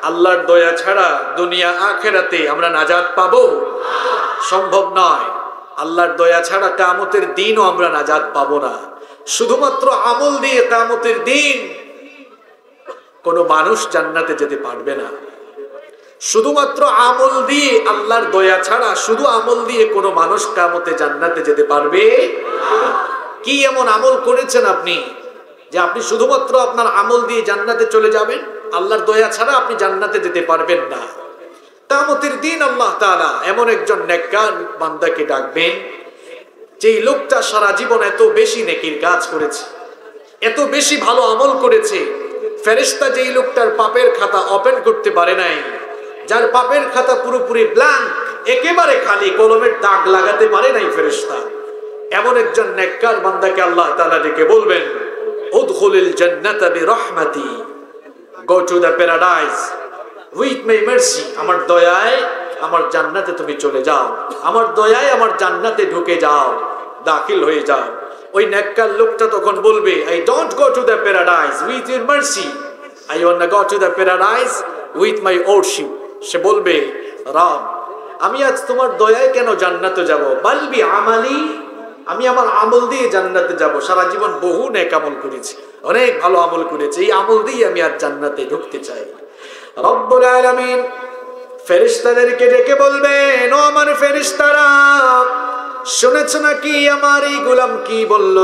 আল্লাহর দয়া ছাড়া দুনিয়া আখেরাতে আমরা নাজাত পাবো? সম্ভব নয়। আল্লাহর দয়া ছাড়া কিয়ামতের দিনও আমরা নাজাত পাবো না। শুধুমাত্র আমল দিয়ে কিয়ামতের দিন কোনো মানুষ জান্নাতে যেতে পারবে না। শুধুমাত্র আমল দিয়ে, আল্লাহর দয়া ছাড়া শুধু আমল দিয়ে কোনো মানুষ কিয়ামতে জান্নাতে যেতে পারবে? কি এমন আমল করেছেন আপনি যে আপনি শুধুমাত্র আপনার আমল দিয়ে জান্নাতে চলে যাবেন? আল্লাহর দয়া ছাড়া আপনি জান্নাতে যেতে পারবেন না। কিয়ামতের দিন আল্লাহ তাআলা এমন একজন নেককার বান্দাকে ডাকবেন, যেই লোকটা সারা জীবন এত বেশি নেকির কাজ করেছে, এত বেশি ভালো আমল করেছে, ফেরেশতা যেই লোকটার পাপের খাতা ওপেন করতে পারে নাই, যার পাপের খাতা পুরোপুরি ব্ল্যাঙ্ক, একেবারে খালি, কলমের দাগ লাগাতে পারে নাই ফেরেশতা, এমন একজন নেককার বান্দাকে আল্লাহ তাআলা ডেকে বলবেন, উদখুলিল জান্নাতা বিরহমাতি, go to the paradise with my mercy. আমার দয়ায় আমার জান্নাতে তুমি চলে যাও, আমার দয়ায় আমার জান্নাতে ঢুকে যাও, দাখিল হয়ে যাও। ওই নেককার লোকটা তখন বলবে, I don't go to the paradise with your mercy, I want to go to the paradise with my worship. সে বলবে, রব, আমি আজ তোমার দয়ায় কেন জান্নাতে যাব? বালবি আমালি, আমি আমার আমল দিয়ে জান্নাতে যাব। সারা জীবন বহু নেক আমল করেছি, অনেক ভালো আমল করেছি, এই আমল দিয়ে আমি আজ জান্নাতে ঢুকতে চাই। রব্বুল আলামিন ফেরেশতাদেরকে ডেকে বলবেন, ও আমার ফেরেশতারা, শুনেছ নাকি আমার এই গোলাম কি বলল?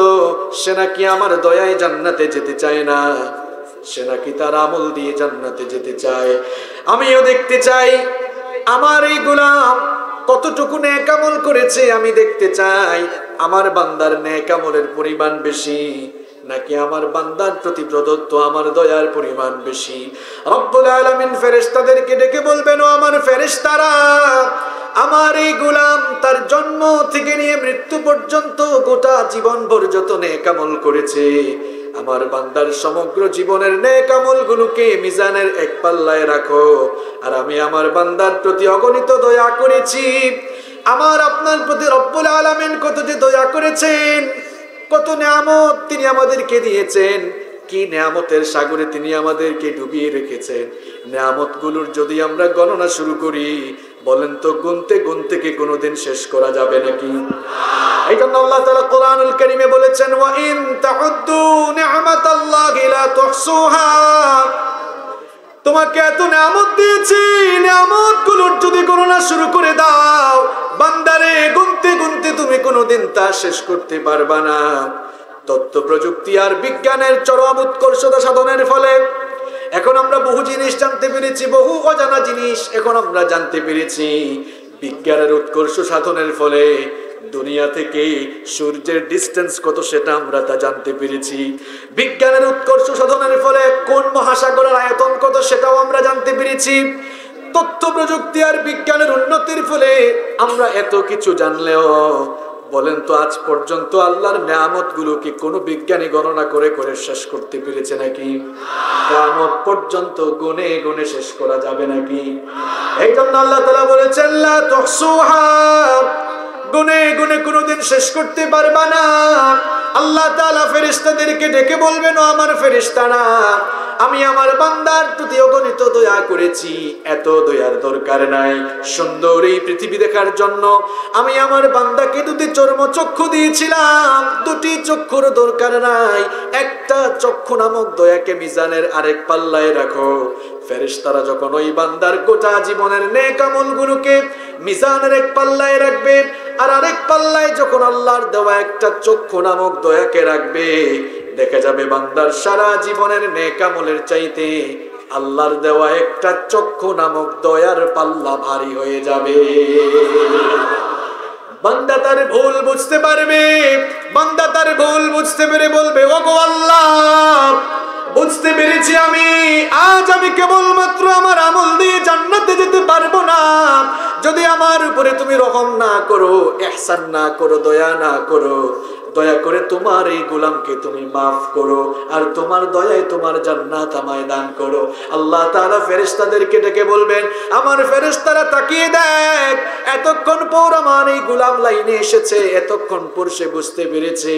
সে নাকি আমার দয়ায় জান্নাতে যেতে চায় না, সে নাকি তার আমল দিয়ে জান্নাতে যেতে চায়। আমিও দেখতে চাই আমার এই গোলাম কতটুকু নেক আমল করেছে। আমি দেখতে চাই আমার বান্দার নেক আমলের পরিমাণ বেশি নাকি আমার বান্দার প্রতি প্রদত্ত আমার দয়ার পরিমাণ বেশি। রব্বুল আলামিন ফেরেশতাদেরকে ডেকে বলবেন, ও আমার ফেরেশতারা, আমার এই গোলাম তার জন্ম থেকে নিয়ে মৃত্যু পর্যন্ত গোটা জীবন ভর যত নেক আমল করেছে, আমার বান্দার সমগ্র জীবনের নেক আমলগুলোকে মিজানের এক পাল্লায় রাখো। আর আমি আমার বান্দার প্রতি অগণিত দয়া করেছি। আমার আপনার প্রতি রব্বুল আলামিন কত যে দয়া করেছেন, কত নিয়ামত তিনি আমাদেরকে দিয়েছেন, কি নিয়ামতের সাগরে তিনি আমাদেরকে ডুবিয়ে রেখেছেন। নিয়ামতগুলোর যদি আমরা গণনা শুরু করি, বলেন তো গুনতে গুনতে কি কোনোদিন শেষ করা যাবে নাকি? এই জন্য আল্লাহ তাআলা কোরআনুল কারীমে বলেছেন, ওয়া ইন তাউদ্দু নি'মাতাল্লাহি লা তুহসুহা, তোমাকে এত নিয়ামত দিয়েছি, নিয়ামতগুলোর যদি গণনা শুরু করে দাও, বান্দারে, গুনতে গুনতে তুমি কোনোদিন তা শেষ করতে পারবা না। তথ্য প্রযুক্তি আর বিজ্ঞানের চরম উৎকর্ষতা সাধনের ফলে এখন আমরা বহু জিনিস জানতে পেরেছি, বহু অজানা জিনিস এখন আমরা জানতে পেরেছি। বিজ্ঞানের উৎকর্ষ সাধনের ফলে দুনিয়া থেকে সূর্যের ডিস্টেন্স কত সেটা আমরা তা জানতে পেরেছি। বিজ্ঞানের উৎকর্ষ সাধনের ফলে কোন মহাসাগরের আয়তন কত সেটাও আমরা জানতে পেরেছি। তথ্য প্রযুক্তি আর বিজ্ঞানের উন্নতির ফলে আমরা এত কিছু জানলেও, বলেন তো আজ পর্যন্ত আল্লাহর নিয়ামতগুলোকে কোনো বিজ্ঞানী গণনা করে করে শেষ করতে পেরেছে নাকি? কিয়ামত পর্যন্ত গুনে গুনে শেষ করা যাবে নাকি? এই জন্য আল্লাহ তাআলা বলেছেন, লা তুহসুহা, গুনে গুনে কোনোদিন শেষ করতে পারবা না। আল্লাহ তাআলা ফেরেশতাদেরকে ডেকে বলবেন, ও আমার ফেরেশতারা, আমি আমার বান্দার প্রতি অগণিত দয়া করেছি, এত দয়ার দরকার নাই। সুন্দর এই পৃথিবী দেখার জন্য আমি আমার বান্দাকে দুটি চর্মচক্ষু দিয়েছিলাম, দুটি চক্ষুর দরকার নাই, একটা চক্ষু নামক দয়াকে মিজানের আরেক পাল্লায় রাখো। ফেরেশতারা যখন ওই বান্দার গোটা জীবনের নেক আমলগুলোকে মিজানের এক পাল্লায় রাখবে, আর আরেক পাল্লায় যখন আল্লাহর দেওয়া একটা চক্ষু নামক দয়াকে রাখবে, দেখা যাবে বান্দার সারা জীবনের নেক আমলের চাইতে আল্লাহর দেওয়া একটা চক্ষু নামক দয়ার পাল্লা ভারী হয়ে যাবে। বান্দা তার ভুল বুঝতে পারবে, বান্দা তার ভুল বুঝতে পেরে বলবে, ওগো আল্লাহ, বুঝতে পেরেছি আজ আমি কেবলমাত্র আমার আমল দিয়ে জান্নাতে যেতে পারবো না। যদি আমার উপরে তুমি রহম না করো, ইহসান না করো, দয়া না করো, দয়া করে তোমার এই গোলামকে তুমি মাফ করো, আর তোমার দয়ায় তোমার জান্নাত আমায় দান করো। আল্লাহ তাআলা ফেরেশতাদেরকে ডেকে বলবেন, আমার ফেরেশতারা তাকিয়ে দেখ, এতক্ষণ পর আমার এই গোলাম লাইনে এসেছে, এতক্ষণ পর সে বুঝতে পেরেছে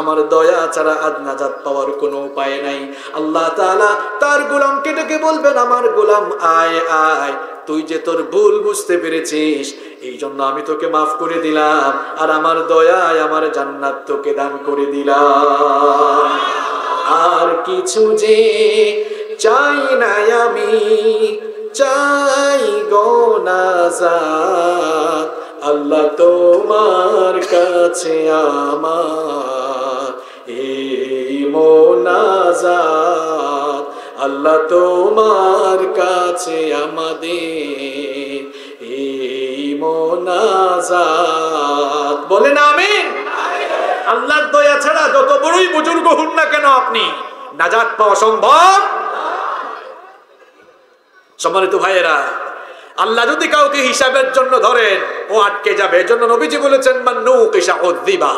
আমার দয়া ছাড়া আজ নাজাত পাওয়ার কোনো উপায় নাই। আল্লাহ তাআলা তার গোলামকে ডেকে বলবেন, আমার গোলাম আয় আয়, তুই যে তোর ভুল বুঝতে পেরেছিস, এই জন্য আমি তোকে মাফ করে দিলাম, আর আমার দয়ায় আমার জান্নাত তোকে দান করে দিলাম। আর কিছু যে চাই না আমি, চাই গো নাজাত, আল্লাহ তোমার কাছে আমার এই মোনাজাত, আল্লাহ তোমার কাছে আমাদের এই মোনাজাত। বলেন আমিন। আল্লাহর দয়া ছাড়া যত বড়ই বুজুর্গ হন না কেন আপনি, নাজাত পাওয়া সম্ভব। সম্মানিত ভাইয়েরা, আল্লাহ যদি কাউকে হিসাবের জন্য ধরেন, ও আটকে যাবে। এজন্য নবীজি বলেছেন, মান্নু কিসা উযিবা,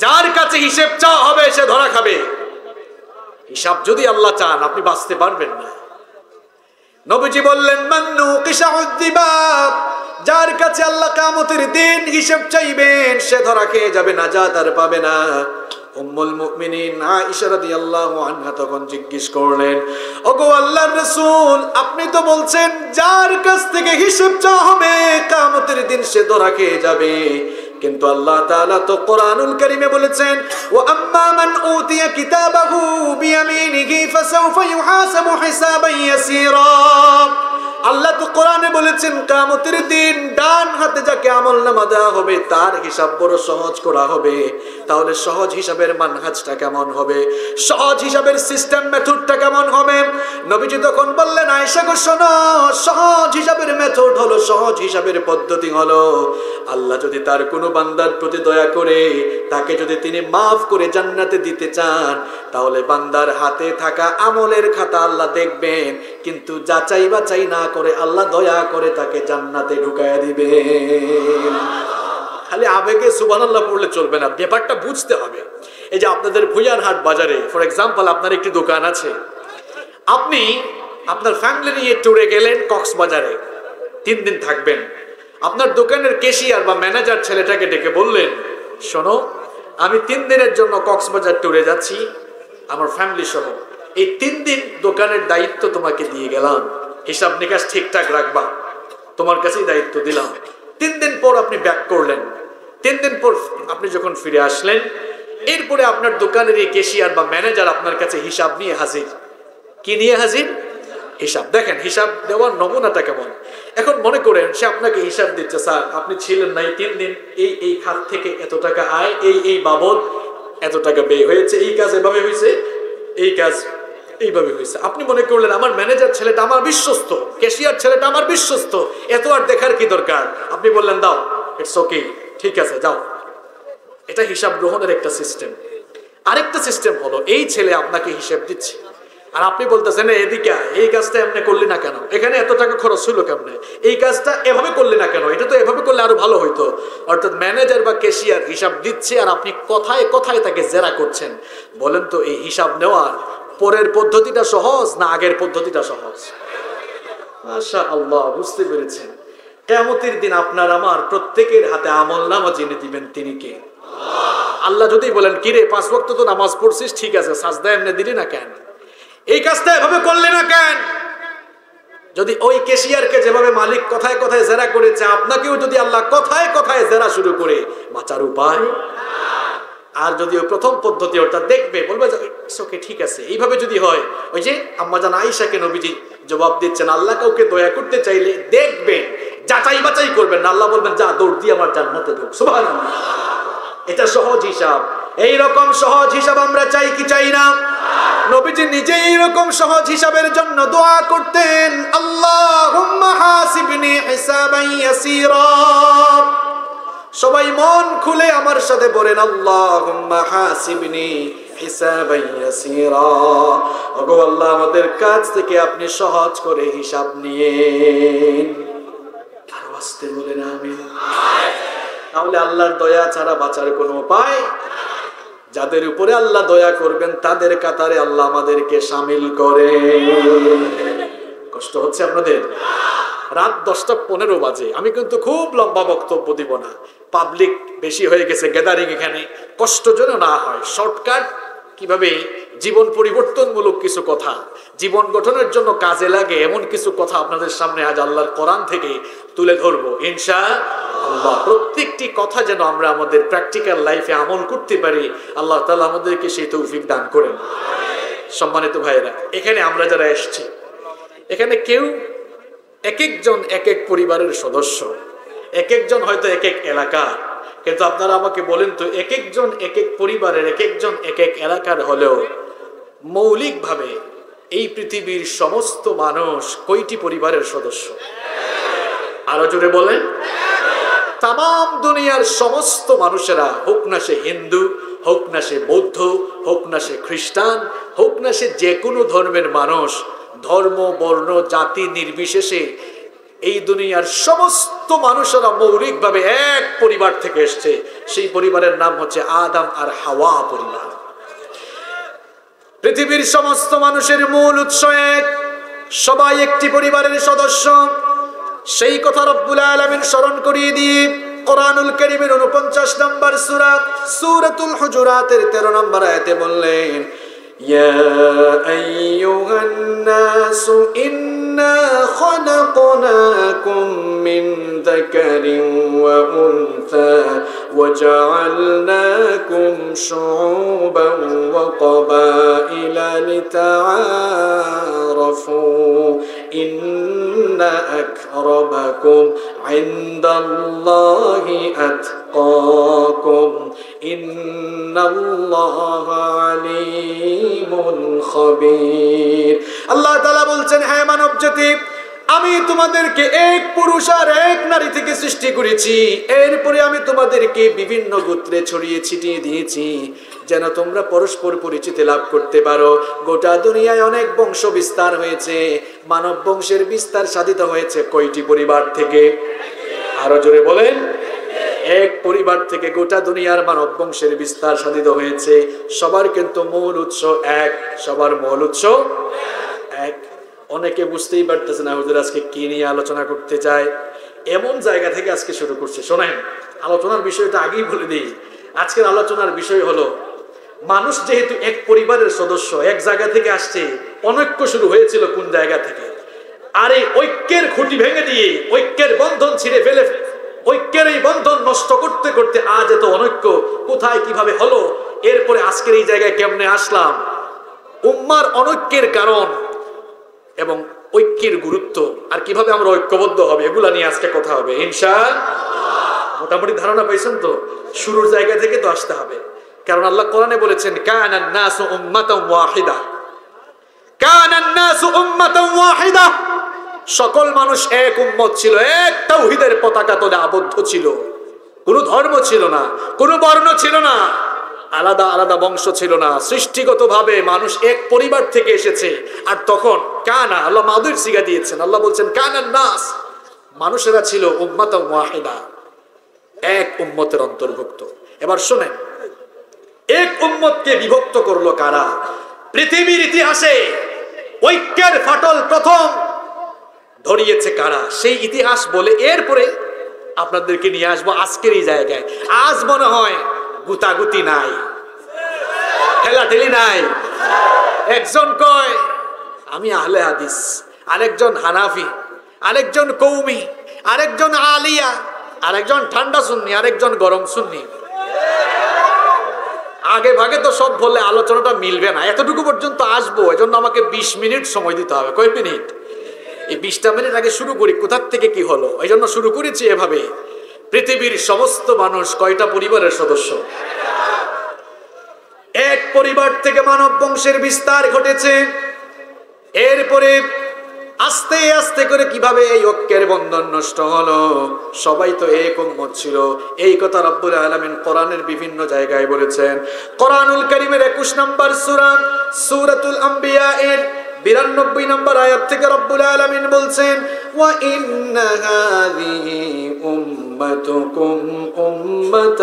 যার কাছে হিসাব চাওয়া হবে সে ধরা খাবে। হিসাব যদি আল্লাহ চান, আপনি বাঁচতে পারবেন না। নবীজি বললেন, মান্নু কিসা উযিবা, যার কাছে আল্লাহ কিয়ামতের দিন হিসাব চাইবেন সে ধরা খেয়ে যাবে, নাজাত আর পাবে না। উম্মুল মুমিনিন আয়েশা রাদিয়াল্লাহু আনহা তখন জিজ্ঞেস করলেন, ওগো আল্লাহর রাসূল, আপনি তো বলছেন যার কাছ থেকে হিসাব চাওয়া হবে কিয়ামতের দিন সে ধরা খেয়ে যাবে, কিন্তু আল্লাহ তাআলা তো কোরআনুল কারীমে বলেছেন, ওয়া আম্মা মান উতিয়া কিতাবাহু বিয়ামিনিহি ফাসাউফা ইউহাসাবু হিসাবান ইয়াসীরা। আল্লাহ তো কোরআনে বলেছেন কিয়ামতের দিন ডান হাতে যাকে আমলনামা দেওয়া হবে তার হিসাব বড় সহজ করা হবে। তাহলে সহজ হিসাবের মানহাজটা কেমন হবে, সহজ হিসাবের সিস্টেম মেথডটা কেমন হবে? নবীজি তখন বললেন, আয়েশা গো শোনো, সহজ হিসাবের মেথড হলো, সহজ হিসাবের পদ্ধতি হলো, আল্লাহ যদি তার কোনো বান্দার প্রতি দয়া করে তাকে যদি তিনি মাফ করে জান্নাতে দিতে চান, তাহলে বান্দার হাতে থাকা আমলের খাতা আল্লাহ দেখবেন, কিন্তু যাচাই বাছাই না করে আল্লাহ দয়া করে তাকে জান্নাতে ঢুকায়া দিবেন। খালি আবেগে সুবহানাল্লাহ পড়লে চলবে না, ব্যাপারটা বুঝতে হবে। এই যে আপনাদের ভুইয়ারহাট বাজারে ফর এক্সাম্পল আপনার একটি দোকান আছে, আপনি আপনার ফ্যামিলি নিয়ে ট্যুরে গেলেন কক্সবাজারে, 3 দিন থাকবেন। আপনার দোকানের ক্যাশিয়ার বা ম্যানেজার ছেলেটাকে ডেকে বললেন, শোনো, আমি 3 দিনের জন্য কক্সবাজার ট্যুরে যাচ্ছি আমার ফ্যামিলি সহ, এই 3 দিন দোকানের দায়িত্ব তোমাকে দিয়ে গেলাম, হিসাব নিকাশ ঠিকঠাক রাখবা, তোমার কাছেই দায়িত্ব দিলাম। 3 দিন পর আপনি ব্যাক করলেন, 3 দিন পর আপনি যখন ফিরে আসলেন, এরপরে আপনার দোকানের এই ক্যাশিয়ার বা ম্যানেজার আপনার কাছে হিসাব নিয়ে হাজির। কি নিয়ে হাজির? হিসাব। দেখেন হিসাব দেওয়ার নমুনাটা কেমন। এখন মনে করেন সে আপনাকে হিসাব দিচ্ছে, স্যার আপনি ছিলেন না এই 3 দিন, এই খাত থেকে এত টাকা আয়, এই বাবদ এত টাকা ব্যয় হয়েছে, এই কাজ এভাবে হয়েছে, এই কাজ এইভাবে হয়েছে। আপনি মনে করলেন আমার ম্যানেজার ছেলেটা আমার বিশ্বস্ত, ক্যাশিয়ার ছেলেটা আমার বিশ্বস্ত, এত আর দেখার কি দরকার। আপনি বললেন দাও, ইটস ওকে, ঠিক আছে যাও। এটা হিসাব গ্রহণের একটা সিস্টেম। আরেকটা সিস্টেম হলো, এই ছেলে আপনাকে হিসাব দিচ্ছে আর আপনি বলতেছেন এদিকে এই কাজটা এমনি করলি না কেন, এখানে এত টাকা খরচ হলো কেমনে, এই কাজটা এভাবে করলি না কেন, এটা তো এভাবে করলে আরো ভালো হইতো। অর্থাৎ ম্যানেজার বা ক্যাশিয়ার হিসাব দিচ্ছে আর আপনি কথায় কথায় তাকে জেরা করছেন। বলেন তো এই হিসাব নেওয়ার পরের পদ্ধতিটা সহজ না আগের পদ্ধতিটা সহজ? মাশাআল্লাহ, বুঝতে পেরেছেন। কিয়ামতের দিন আপনার আমার প্রত্যেকের হাতে আমলনামা যিনি দিবেন তিনি কে? আল্লাহ যদি বলেন, কিরে 5 ওয়াক্ত তো নামাজ পড়ছিস, ঠিক আছে, সাজদা এমনি দিলি না কেন, এই কাজটা এভাবে করলে না কেন? যদি ওই ক্যাশিয়ারকে যেভাবে মালিক কথায় কথায় জেরা করেছে, আপনাকেও যদি আল্লাহ কথায় কথায় জেরা শুরু করে, বাঁচার উপায়? আর যদি ওই প্রথম পদ্ধতি ওটা দেখবে, বলবে ওকে ঠিক আছে, এইভাবে যদি হয়, ওই যে আম্মাজান আয়েশাকে নবীজি জবাব দিচ্ছেন, আল্লাহ কাউকে দয়া করতে চাইলে দেখবেন, যাচাই বাছাই করবেন না, আল্লাহ বলবেন যা দৌড় দিয়ে আমার জান্নাতে ঢুক। সুবহানাল্লাহ, এটা সহজ হিসাব। এই রকম সহজ হিসাব আমরা চাই কি চাই না? নবীজি নিজে এইরকম সহজ হিসাবের জন্য দোয়া করতেন, আল্লাহুম্মা হাসিবনি হিসাবান ইয়াসীরা। সবাই মন খুলে আমার সাথে বলেন, আল্লাহুম্মা হাসিবনি হিসাবান ইয়াসীরা। ওগো আল্লাহ, আমাদের কাছ থেকে আপনি সহজ করে হিসাব নিয়েন। আর আস্তে বলেন আমিন। তাহলে আল্লাহর দয়া ছাড়া বাঁচার কোনো উপায় যাদের উপরে আল্লাহ দয়া করবেন তাদের কাতারে আল্লাহ আমাদেরকে শামিল করে। কষ্ট হচ্ছে আপনাদের? রাত 10:15 বাজে। আমি কিন্তু খুব লম্বা বক্তব্য দিব না, পাবলিক বেশি হয়ে গেছে গ্যাদারিং, এখানে কষ্ট যেন না হয়। শর্টকাট কিভাবে জীবন পরিবর্তনমূলক কিছু কথা, জীবন গঠনের জন্য কাজে লাগে এমন কিছু কথা আপনাদের সামনে আজ আল্লাহর কোরআন থেকে তুলে ধরবো ইনশাআল্লাহ। প্রত্যেকটি কথা যেন আমরা আমাদের প্র্যাকটিক্যাল লাইফে আমল করতে পারি, আল্লাহ তাআলা আমাদেরকে সেই তৌফিক দান করেন। সম্মানিত ভাইয়েরা, এখানে আমরা যারা এসেছি, এখানে কেউ এক একজন এক এক পরিবারের সদস্য, এক একজন হয়তো এক এক এলাকার, কিন্তু আপনারা আমাকে বলেন তো, এক একজন এক এক পরিবারের, এক একজন এক এক এলাকার হলেও মৌলিকভাবে এই পৃথিবীর সমস্ত মানুষ কয়টি পরিবারের সদস্য? আরো জোরে বলেন। তাম দুনিয়ার সমস্ত মানুষেরা, হোক না সে হিন্দু, হোক না সে বৌদ্ধ, হোক না সে খ্রিস্টান, হোক না সে যে কোনো ধর্মের মানুষ, ধর্ম বর্ণ জাতি নির্বিশেষে এই দুনিয়ার সমস্ত মানুষেরা মৌলিকভাবে এক পরিবার থেকে এসছে। সেই পরিবারের নাম হচ্ছে আদম আর হাওয়া পরিবার। পৃথিবীর সমস্ত মানুষের মূল উৎস এক, সবাই একটি পরিবারের সদস্য। সেই কথা রব্বুল আলামিন স্মরণ করিয়ে দিয়ে কোরআনুল কারীমের 49 নম্বর সূরা সূরাতুল হুজুরাতের 13 নম্বর আয়াতে বললেন, ইয়া আইয়ুহান নাসু ইন্না খলাকনাকুম মিন যাকারিন ওয়া উনসা ওয়া জাআলনাকুম শুউবান ওয়া ক্বাবাইলা লিতাআরাফু ইন্না আকরামাকুম ইনদাল্লাহি আতকাকুম ইন্নাল্লাহা আলীমুন খবীর। আল্লাহ তাআলা বলছেন, হ্যাঁ মানব জাতি, আমি তোমাদেরকে এক পুরুষ আর এক নারী থেকে সৃষ্টি করেছি, এরপরে আমি তোমাদেরকে বিভিন্ন গোত্রে ছড়িয়ে ছিটিয়ে দিয়েছি যেন তোমরা পরস্পর পরিচিতি লাভ করতে পারো। গোটা দুনিয়ায় অনেক বংশ বিস্তার হয়েছে, মানব বংশের বিস্তার সাধিত হয়েছে কয়টি পরিবার থেকে? আরো জোরে বলেন। এক পরিবার থেকে গোটা দুনিয়ার মানব বংশের বিস্তার সাধিত হয়েছে। সবার কিন্তু মূল উৎস এক, সবার মূল উৎস এক। অনেকে বুঝতেই পারতেছে না হুজুর আজকে কি নিয়ে আলোচনা করতে চায়, এমন জায়গা থেকে আজকে শুরু করছে। শোনেন, আলোচনার বিষয়টা আগেই বলে দিই। আজকের আলোচনার বিষয় হলো, মানুষ যেহেতু এক পরিবারের সদস্য, এক জায়গা থেকে আসছে, অনৈক্য শুরু হয়েছিল কোন জায়গা থেকে? আর এই ঐক্যের খুঁটি ভেঙে দিয়ে, ঐক্যের বন্ধন ছিঁড়ে ফেলে, ঐক্যের এই বন্ধন নষ্ট করতে করতে আজ এত অনৈক্য কোথায় কিভাবে হলো, এরপরে আজকের এই জায়গায় কেমনে আসলাম, উম্মার অনৈক্যের কারণ এবং ঐক্যের গুরুত্ব, আর কিভাবে আমরা ঐক্যবদ্ধ হবে, এগুলা নিয়ে আজকে কথা হবে ইনশাআল্লাহ। মোটামুটি ধারণা পাইছেন তো? শুরুর জায়গা থেকে তো আসতে হবে, কারণ আল্লাহ কোরআনে বলেছেন, কানান নাসু উম্মাতান ওয়াহিদা, কানান নাসু উম্মাতান ওয়াহিদা। সকল মানুষ এক উম্মত ছিল, এক তাওহীদের পতাকা তলে আবদ্ধ ছিল। কোনো ধর্ম ছিল না, কোনো বর্ণ ছিল না, আলাদা আলাদা বংশ ছিল না। সৃষ্টিগতভাবে মানুষ এক পরিবার থেকে এসেছে। আর তখন কানা, আল্লাহ মাদুর সিগা দিয়েছেন, আল্লাহ বলছেন কানান নাস, মানুষেরা ছিল উম্মাতান ওয়াহিদা, এক উম্মতের অন্তর্ভুক্ত। এবার শুনেন, এক উম্মতকে বিভক্ত করলো কারা? পৃথিবীর ইতিহাসে ঐক্যের ফাটল প্রথম ধরিয়েছে কারা? সেই ইতিহাস বলে এরপরে আপনাদেরকে নিয়ে আসবো আজকের এই জায়গায়। আজ মনে হয় গুতাগুতি নাই, ঠেলাঠেলি নাই। একজন কয় আমি আহলে হাদিস, আরেকজন হানাফি, আরেকজন কৌমি, আরেকজন আলিয়া, আরেকজন ঠান্ডা সুন্নি, আরেকজন গরম সুন্নি। আগে ভাগে তো সব বললে আলোচনাটা মিলবে না। এতটুকু পর্যন্ত আসবো, এজন্য আমাকে 20 মিনিট সময় দিতে হবে। কয় মিনিট? এই 20টা মিনিট আগে শুরু করি, কোথার থেকে কি হলো, এই জন্য শুরু করেছি এভাবে। পৃথিবীর সমস্ত মানুষ কয়টা পরিবারের সদস্য? এক পরিবার থেকে মানব বংশের বিস্তার ঘটেছে। এরপরে আস্তে আস্তে করে কিভাবে এই ঐক্যের বন্ধন নষ্ট হলো? সবাই তো এক উম্মত ছিল, এই কথা রব্বুল আলামিন কোরআনের বিভিন্ন জায়গায় বলেছেন। কোরআনুল কারীমের 21 নম্বর সূরা সূরাতুল আম্বিয়া এর 92 নম্বর আয়াত থেকে রব্বুল আলামিন বলছেন, وإن هذه أمتكم أمة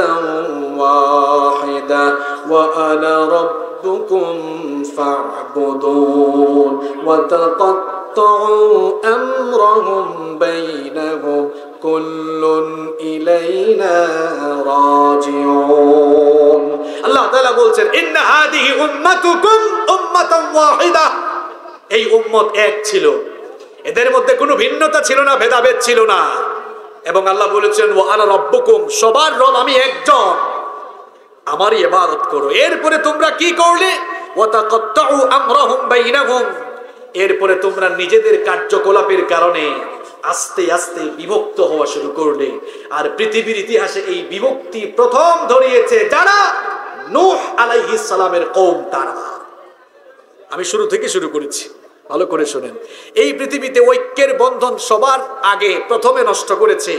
واحدة وأنا ربكم فاعبدون وتقطعوا أمرهم بينهم كل إلينا راجعون الله تعالى বলছেন إن هذه أمتكم أمة واحدة এই উম্মত এক ছিল, এদের মধ্যে কোনো ভিন্নতা ছিল না, ভেদাভেদ ছিল না। এবং আল্লাহ বলেছেন ওয়া আনা রাব্বুকুম, সবার রব আমি একজন, আমারই ইবাদত করো। এরপরে তোমরা কি করলে? ওয়া তাকাত্তাউ আমরাহুম বাইনাহুম, এরপরে তোমরা নিজেদের কার্যকলাপের কারণে আস্তে আস্তে বিভক্ত হওয়া শুরু করলে। আর পৃথিবীর ইতিহাসে এই বিভক্তি প্রথম ধরিয়েছে যারা, নূহ আলাইহিস সালামের কওম তারা। আমি শুরু থেকে শুরু করেছি, ভালো করে শুনেন। এই পৃথিবীতে ঐক্যের বন্ধন সবার আগে প্রথমে নষ্ট করেছে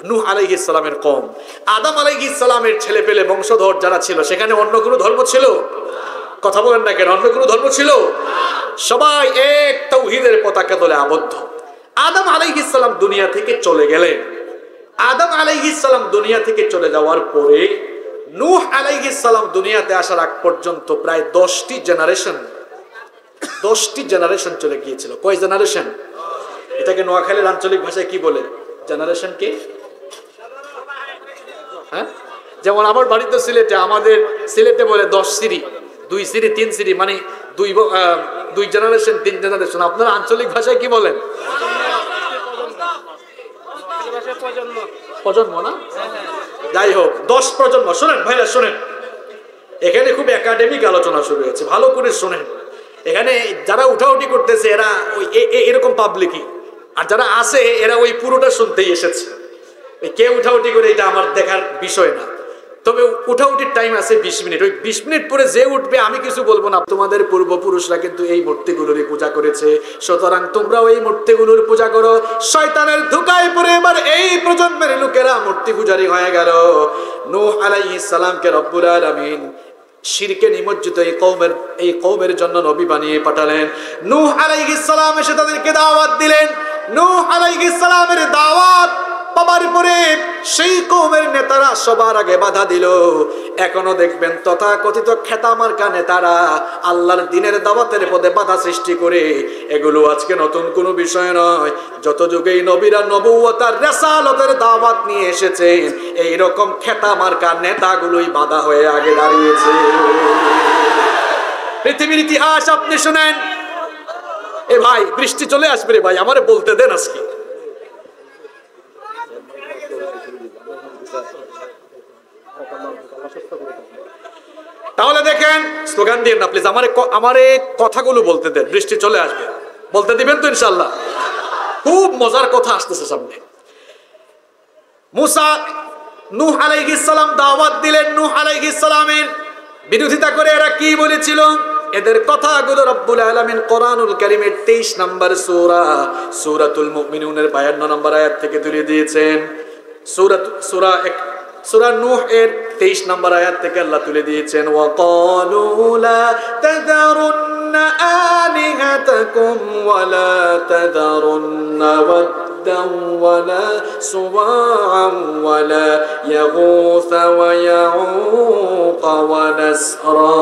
নূহ আলাইহিস সালামের কওম। আদম আলাইহিস সালামের ছেলে পেলে বংশধর যারা ছিল, সেখানে অন্য কোনো ধর্ম ছিল? কথা বলেন না কেন? অন্য কোনো ধর্ম ছিল? সবাই এক তাওহীদের পতাকা তলে আবদ্ধ। আদম আলাইহিস সালাম দুনিয়া থেকে চলে গেলেন। আদম আলাইহিস সালাম দুনিয়া থেকে চলে যাওয়ার পরে নূহ আলাইহিস সালাম দুনিয়াতে আসার আগ পর্যন্ত প্রায় 10টি জেনারেশন চলে গিয়েছিল। কয় জেনারেশন? এটাকে নোয়াখালীর আঞ্চলিক ভাষায় কি বলে? জেনারেশন কি? হ্যাঁ, যেমন আমার বাড়িতে সিলেটে, আমাদের সিলেটে বলে 10 সিঁড়ি, 2 সিঁড়ি 3 সিঁড়ি, মানে 2 জেনারেশন 3 জেনারেশন। আপনারা আঞ্চলিক ভাষায় কি বলেন? প্রজন্ম না? যাই হোক, 10 প্রজন্ম। শোনেন ভাইরা, শোনেন, এখানে খুব একাডেমিক আলোচনা শুরু হয়েছে, ভালো করে শোনেন। এখানে যারা উঠাউঠি করতেছে এরা ওই এরকম পাবলিকই, আর যারা আছে এরা ওই পুরোটা শুনতেই এসেছে। কে উঠাউঠি করে এটা আমার দেখার বিষয় না, তবে উঠাউঠির টাইম আছে 20 মিনিট। ওই 20 মিনিট পরে যে উঠবে আমি কিছু বলবো না। তোমাদের পূর্বপুরুষরা কিন্তু এই মূর্তিগুলোরই পূজা করেছে, সুতরাং তোমরাও এই মূর্তিগুলোর পূজা করো। শয়তানের ধোঁকায় পড়ে এবার এই প্রজন্মের লোকেরা মূর্তি পূজারী হয়ে গেল। নূহ আলাইহিস সালামকে রব্বুল আলামিন শিরকে নিমজ্জিত এই কওমের জন্য নবী বানিয়ে পাঠালেন। নূহ আলাইহিস সালাম এসে তাদেরকে দাওয়াত দিলেন। নূহ আলাইহিস সালামের দাওয়াত পাবার পরে সেই কওমের নেতারা সবার আগে বাধা দিল। এখনো দেখবেন তথাকথিত খেতামার্কা নেতারা আল্লাহর দ্বীনের দাওয়াতের পথে বাধা সৃষ্টি করে। এগুলো আজকে নতুন কোনো বিষয় নয়, যত যুগেই নবীরা নবুয়ত আর রিসালাতের দাওয়াত নিয়ে এসেছেন, এই রকম খেতামার্কা নেতাগুলোই বাধা হয়ে আগে দাঁড়িয়েছে। পৃথিবীর ইতিহাস আপনি শুনেন। এ ভাই, বৃষ্টি চলে আসবে রে ভাই, আমারে বলতে দেন আজকে। তাহলে দেখেন, স্লোগান দিয়ে না প্লিজ, আমারে কথাগুলো বলতে দেন। বৃষ্টি চলে আসবে, বলতে দিবেন তো ইনশাআল্লাহ? খুব মজার কথা আসতেছে সামনে। মুসা নূহ আলাইহিস সালাম দাওয়াত দিলেন। নূহ আলাইহিস সালামের বিরোধিতা করে এরা কি বলেছিল? এদের কথাগুলো রব্বুল আলামিন কোরআনুল কারীমের 23 নম্বর সূরা সূরাতুল মুমিনুনের 52 নম্বর আয়াত থেকে তুলে দিয়েছেন। সূরা নূহ এর 23 নম্বর আয়াত থেকে আল্লাহ তুলে দিয়েছেন, ওয়া ক্বালু লা তাযারুন্না আলিহাতাকুম ওয়া লা তাযারুন্না ওয়াদ্দান ওয়া লা সুওয়া'আন ওয়া লা ইয়াগুসা ওয়া ইয়াউকা ওয়া নাসরা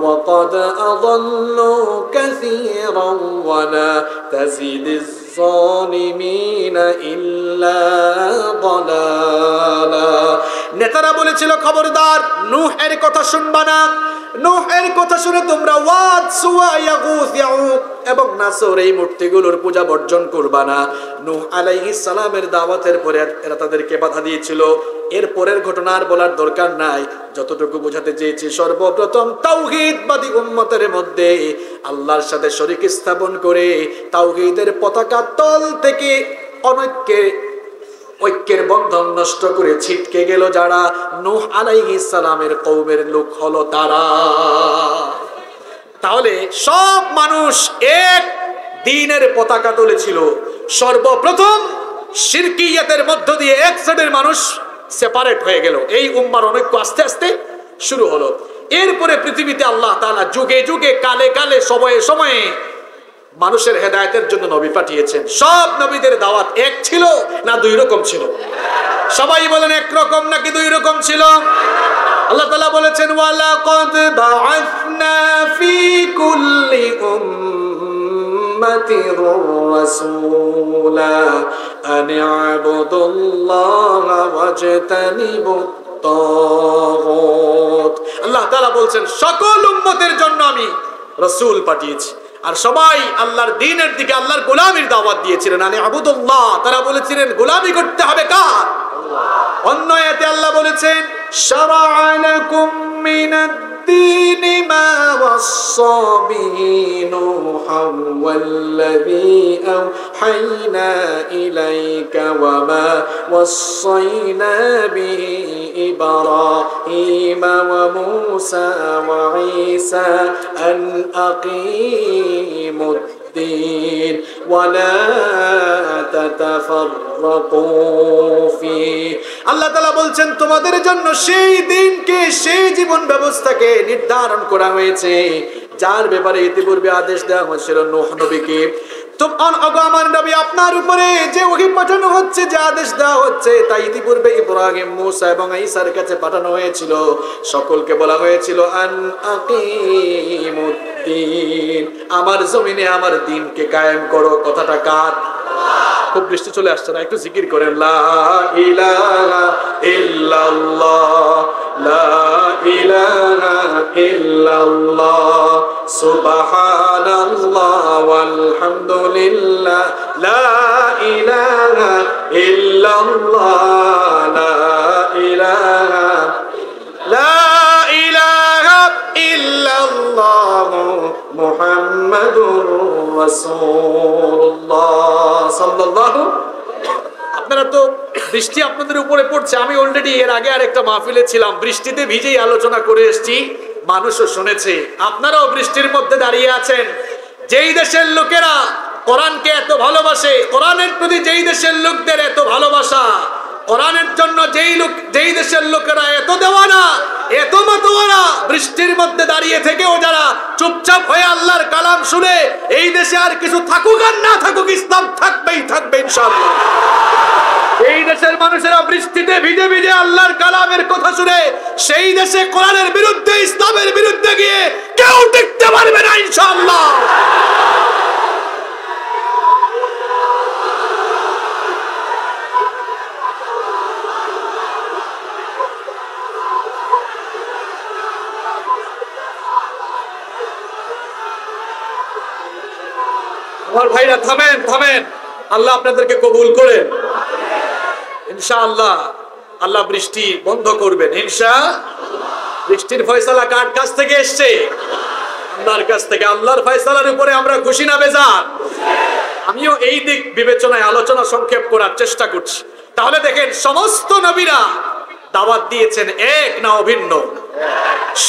ওয়া ক্বাদ আযাল্লু কাসীরান ওয়া লা তাজিদিজ যালিমিনা ইল্লা দালালা। নেতারা বলেছিল খবরদার নূহের কথা শুনবা না, নূহের কথা শুনে তোমরা ওয়াদ, সুওয়া, ইয়াগুস, ইয়াউক এবং নাসর এই মূর্তিগুলোর পূজা বর্জন করবা না। নূহ আলাইহিস সালামের দাওয়াতের পরে এরা তাদেরকে বাধা দিয়েছিল। এর পরের ঘটনা আর বলার দরকার নাই, যতটুকু বোঝাতে চেয়েছি, সর্বপ্রথম তাওহীদবাদী উম্মতের মধ্যে আল্লাহর সাথে শরীক স্থাপন করে তাওহীদের পতাকা তল থেকে ঐক্যের বন্ধন নষ্ট করে ছিটকে গেল যারা, নূহ আলাইহিস সালামের কওমের লোক হলো তারা। তাহলে সব মানুষ এক দ্বীনের পতাকা তুলেছিল। সর্বপ্রথম শিরকিয়াতের মধ্য দিয়ে এক সাইডের মানুষ সেপারেট হয়ে গেল। এই উম্মার অনৈক্য আস্তে আস্তে শুরু হলো। এরপরে পৃথিবীতে আল্লাহ তাআলা যুগে যুগে, কালে কালে, সময়ে সময়ে মানুষের হেদায়েতের জন্য নবী পাঠিয়েছেন। সব নবীদের দাওয়াত এক ছিল না দুই রকম ছিল? সবাই বলেন এক রকম নাকি দুই রকম ছিল? আল্লাহ তাআলা বলেছেন ওয়ালাকাদ বাআসনা ফি কুল্লি উম্মাতির রাসূলা আন ইবুদুল্লাহা ওয়াজতানিবুত তাগুত। আল্লাহ তাআলা বলছেন সকল উম্মতের জন্য আমি রাসূল পাঠিয়েছি, আর সবাই আল্লাহর দ্বীনের দিকে, আল্লাহর গোলামির দাওয়াত দিয়েছিলেন। আনি আবুদুল্লাহ, তারা বলেছিলেন গোলামি করতে হবে কার? অন্য আয়াতে আল্লাহ বলেছেন শারা'a লাকুম মিনাদ-দীনি মা ওয়াসসা বিহি নূহান ওয়াল্লাযী আওহাইনা ইলাইকা ওয়া মা ওয়াসাইনা বিহি ইব্রাহীমা ওয়া মূসা ওয়া ঈসা আন আকিমুদ الدين ولا تتفرقوا فيه আল্লাহ তাআলা বলছেন তোমাদের জন্য সেই দিনকে, সেই জীবন ব্যবস্থাকে নির্ধারণ করা হয়েছে যার ব্যাপারে ইতিপূর্বে আদেশ দেওয়া হয়েছিল নূহ নবীকে। আমার নবী আপনার উপরে যে ওহী পাঠানো হচ্ছে, যে আদেশ দেওয়া হচ্ছে, তা ইতিপূর্বে ইব্রাহিম, মূসা এবং ঈসার কাছে পাঠানো হয়েছিল। সকলকে বলা হয়েছিল আন আকিমুদ্দিন, আমার জমিনে আমার দ্বীনকে কায়েম করো। কথাটা কার? খুব বৃষ্টি চলে আসছে না, একটু জিকির করেন লা ইলাহা ইল্লাল্লাহ, লা ইলাহা ইল্লাল্লাহ, সুবহানাল্লাহ ওয়ালহামদুলিল্লাহ, লা ইলাহা ইল্লাল্লাহ, লা ইলাহা ইল্লাল্লাহ মুহাম্মাদুর রাসূলুল্লাহ সাল্লাল্লাহু। আপনারা তো বৃষ্টি আপনাদের উপরে পড়ছে, আমি অলরেডি এর আগে আরেকটা মাহফিলে ছিলাম, বৃষ্টিতে ভিজেই আলোচনা করে এসেছি, মানুষও শুনেছে। আপনারাও বৃষ্টির মধ্যে দাঁড়িয়ে আছেন। যেই দেশের লোকেরা কোরআনকে এত ভালোবাসে, কোরআনের প্রতি যেই দেশের লোকদের এত ভালোবাসা, কোরআনের জন্য যেই দেশের লোকেরা এত দেওয়ানা, এত মাতোয়ারা, বৃষ্টির মধ্যে দাঁড়িয়ে থেকেও যারা চুপচাপ হয়ে আল্লাহর কালাম শুনে, এই দেশে আর কিছু থাকুক আর না থাকুক ইসলাম থাকবেই থাকবে ইনশাআল্লাহ। এই দেশের মানুষেরা বৃষ্টিতে ভিজে ভিজে আল্লাহর কালামের কথা শুনে সেই দেশে কোরআনের বিরুদ্ধে, ইসলামের বিরুদ্ধে গিয়ে কেউ টিকতে পারবে না ইনশাআল্লাহ। আমার ভাইরা থামেন থামেন, আল্লাহ আপনাদেরকে কবুল করেন ইনশাআল্লাহ। আল্লাহ বৃষ্টি বন্ধ করবেন ইনশাআল্লাহ। বৃষ্টির ফয়সালা কার কাছ থেকে এসেছে? আল্লাহর কাছ থেকে। আল্লাহর ফয়সালার উপরে আমরা খুশি না বেজার? আমিও এই দিক বিবেচনায় আলোচনা সংক্ষেপ করার চেষ্টা করছি। তাহলে দেখেন, সমস্ত নবীরা দাওয়াত দিয়েছেন এক না অভিন্ন?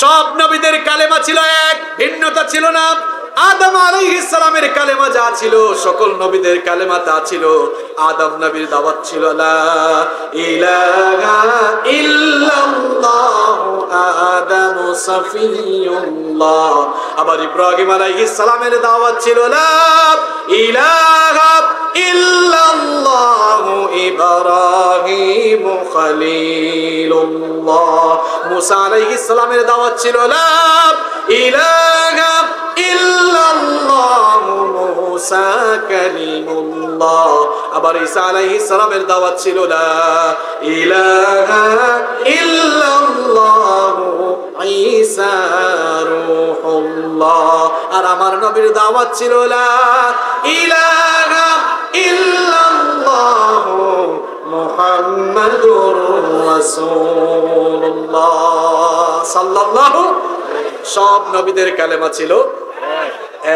সব নবীদের কালেমা ছিল এক, ভিন্নতা ছিল না। আদম আলাইহিস সালামের কালেমা যা ছিল, সকল নবীদের কালেমা তা ছিল। আদম নবীর দাওয়াত ছিল লা ইলাহা ইল্লাল্লাহ, আদম সফিয়ুল্লাহ। আবার ইব্রাহিম আলাইহিস সালামের দাওয়াত ছিল লা ইলাহা ইল্লাল্লাহ, ইব্রাহিম খলিলুল্লাহ। মুসা আলাইহিস সালামের দাওয়াত ছিল লা ইলাহা ইল্লাল্লাহ, মুসা কালিমুল্লাহ। আবার ঈসা আলাইহিস সালামের দাওয়াত ছিল লা ইলাহা ইল্লাল্লাহ, ঈসা রূহুল্লাহ। আর আমার নবীর দাওয়াত ছিল লা ইলাহা ইল্লাল্লাহ, মুহাম্মাদুর রাসূলুল্লাহ সাল্লাল্লাহু। সব নবীদের কালেমা ছিল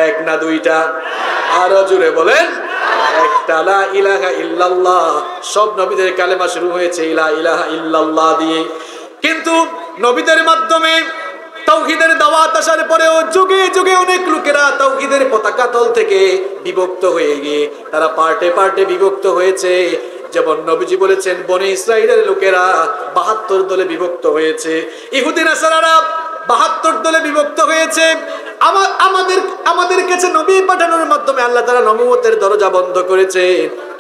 এক না দুইটা? আরো জোরে বলেন, একটা। লা ইলাহা ইল্লাল্লাহ, সব নবীদের কালেমা শুরু হয়েছে লা ইলাহা ইল্লাল্লাহ দিয়ে। কিন্তু নবীদের মাধ্যমে তাওহীদের দাওয়াত আসার পরেও যুগে যুগে অনেক লোকেরা তাওহীদের পতাকা তল থেকে বিভক্ত হয়ে গিয়ে তারা পার্টে পার্টে বিভক্ত হয়েছে। যেমন নবীজি বলেছেন, বনি ইসরাইলের লোকেরা 72 দলে বিভক্ত হয়েছে, ইহুদি নাসারারা 72 দলে বিভক্ত হয়েছে। আমাদের কাছে নবী পাঠানোর মাধ্যমে আল্লাহ তাআলা নবুয়তের দরজা বন্ধ করেছে,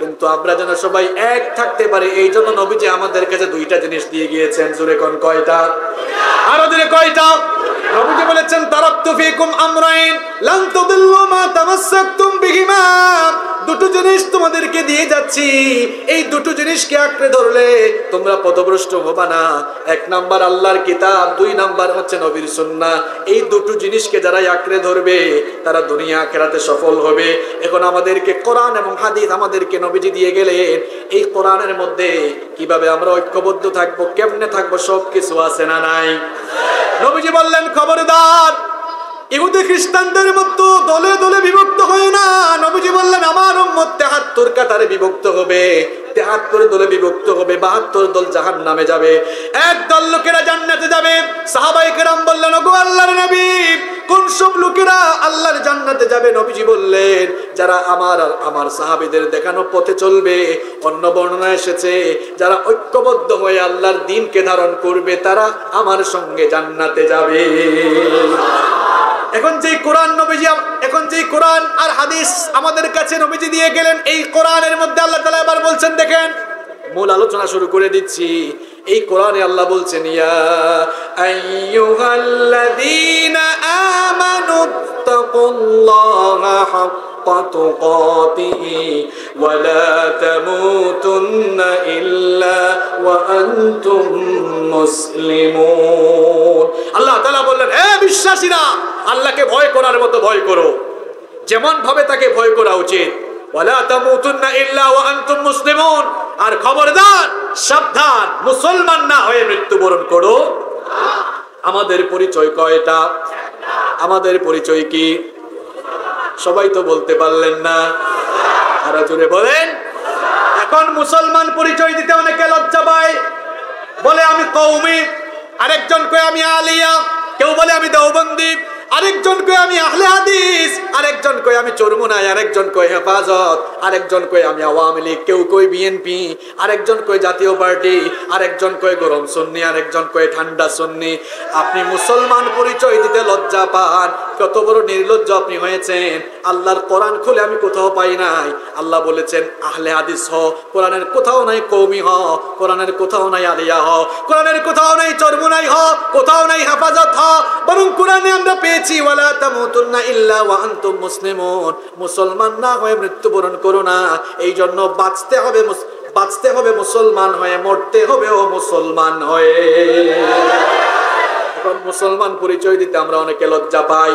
কিন্তু আমরা যেন সবাই এক থাকতে পারি এই জন্য নবীজি আমাদের কাছে দুইটা জিনিস দিয়ে গিয়েছেন। জোরে কোন কয়টা? আরো জোরে কয়টা? নবীজি বলেছেন তারাকতু ফীকুম আমরাইন লান তাদিল্লু মা তামাসসাকতুম বিহিমা। দুটো জিনিস তোমাদেরকে দিয়ে যাচ্ছি, এই দুটো জিনিসকে আঁকড়ে ধরলে তোমরা পথভ্রষ্ট হবে না। এক নাম্বার আল্লাহর কিতাব, দুই নাম্বার হচ্ছে নবীর সুন্নাহ। এই দুটো জিনিসকে যারা আঁকড়ে ধরবে তারা দুনিয়া আখিরাতে সফল হবে। এখন আমাদেরকে কোরআন এবং হাদিস আমাদেরকে নবীজি দিয়ে গেলেন, এই কোরআনের মধ্যে কিভাবে আমরা ঐক্যবদ্ধ থাকবো, কেমনে থাকবো, সবকিছু আছে না নাই? নবীজি বললেন খবরদার ইহুদি খ্রিস্টানদের মতো দলে দলে বিভক্ত হয় না। নবীজি বললেন আমার উম্মত ৭৩ কাতারে বিভক্ত হবে, ৭৩ দলে বিভক্ত হবে, ৭২ দল জাহান্নামে যাবে, এক দল লোকেরা জান্নাতে যাবে। সাহাবায়ে কেরাম বললেন ওগো আল্লাহর নবী কোন সব লোকেরা আল্লাহর জান্নাতে যাবে? নবীজি বললেন যারা আমার সাহাবীদের দেখানো পথে চলবে। অন্য বর্ণনায় এসেছে যারা ঐক্যবদ্ধ হয়ে আল্লাহর দ্বীনকে ধারণ করবে তারা আমার সঙ্গে জান্নাতে যাবে। এখন যে কোরআন আর হাদিস আমাদের কাছে নবীজি দিয়ে গেলেন, এই কোরআনের মধ্যে আল্লাহ তাআলা এবার বলছেন, দেখেন মূল আলোচনা শুরু করে দিচ্ছি। এই কোরআনে আল্লাহ বলছেন ইয়া আইয়ুহাল্লাযীনা আমানুত্তাকুল্লাহা হাক্কা তুকাতিহি ওয়া লা তামুতুন্না ইল্লা ওয়া আনতুম মুসলিমুন। আল্লাহ তাআলা বললেন হে বিশ্বাসীরা আল্লাহকে ভয় করার মতো ভয় করো, যেমন ভাবে তাকে ভয় করা উচিত। ওয়ালা তামুতুন্না ইল্লা ওয়া আনতুম মুসলিমুন, আর খবরদার সাবধান মুসলমান না হয়ে মৃত্যুবরণ করো। আমাদের পরিচয় কয়টা? আমাদের পরিচয় কি? সবাই তো বলতে পারলেন না, আরো জোরে বলেন। এখন মুসলমান পরিচয় দিতে অনেকে লজ্জা পায়, বলে আমি কওমি, আরেকজন কয় আমি আলিয়া, কেউ বলে আমি দেওবন্দি, আরেকজন কয় আমি আহলে হাদিস, আরেকজন কয় আমি চরমুনাই, আরেকজন কয় হেফাজত, আরেকজন কয় আমি আওয়ামী লীগ, কেউ কয় বিএনপি, আরেকজন কয় জাতীয় পার্টি, আরেকজন কয় গরম সুন্নি, আরেকজন কয় ঠান্ডা সুন্নি। আপনি মুসলমান পরিচয় দিতে লজ্জা পান, কত বড় নির্লজ্জ আপনি হয়েছেন। আল্লাহর কোরআন খুলে আমি কোথাও পাই নাই আল্লাহ বলেছেন আহলে হাদিস হ, কোরআনের কোথাও নাই কওমি হ, কোরআনের কোথাও নাই আলিয়া হ, কোরআনের কোথাও নাই চরমুনাই হ, কোথাও নাই হেফাজত হ, বরং কোরআনে আমরা পেয়েছি ওয়ালা তামুতুন্না ইল্লা ওয়া আনতুম মুসলিমুন, মুসলমান না হয়ে মৃত্যুবরণ করো না। এই জন্য বাঁচতে হবে মুসলমান হয়ে, মরতে হবে ও মুসলমান হয়ে। এখন মুসলমান পরিচয় দিতে আমরা অনেকে লজ্জা পাই।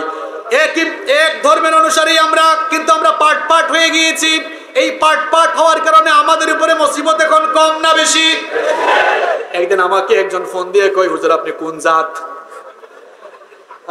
এক ধর্মের অনুসারী আমরা, কিন্তু আমরা পাট হয়ে গিয়েছি। এই পাট হওয়ার কারণে আমাদের উপরে মুসিবত এখন কম না বেশি? একদিন আমাকে একজন ফোন দিয়ে কই হুজুর আপনি কোন জাত?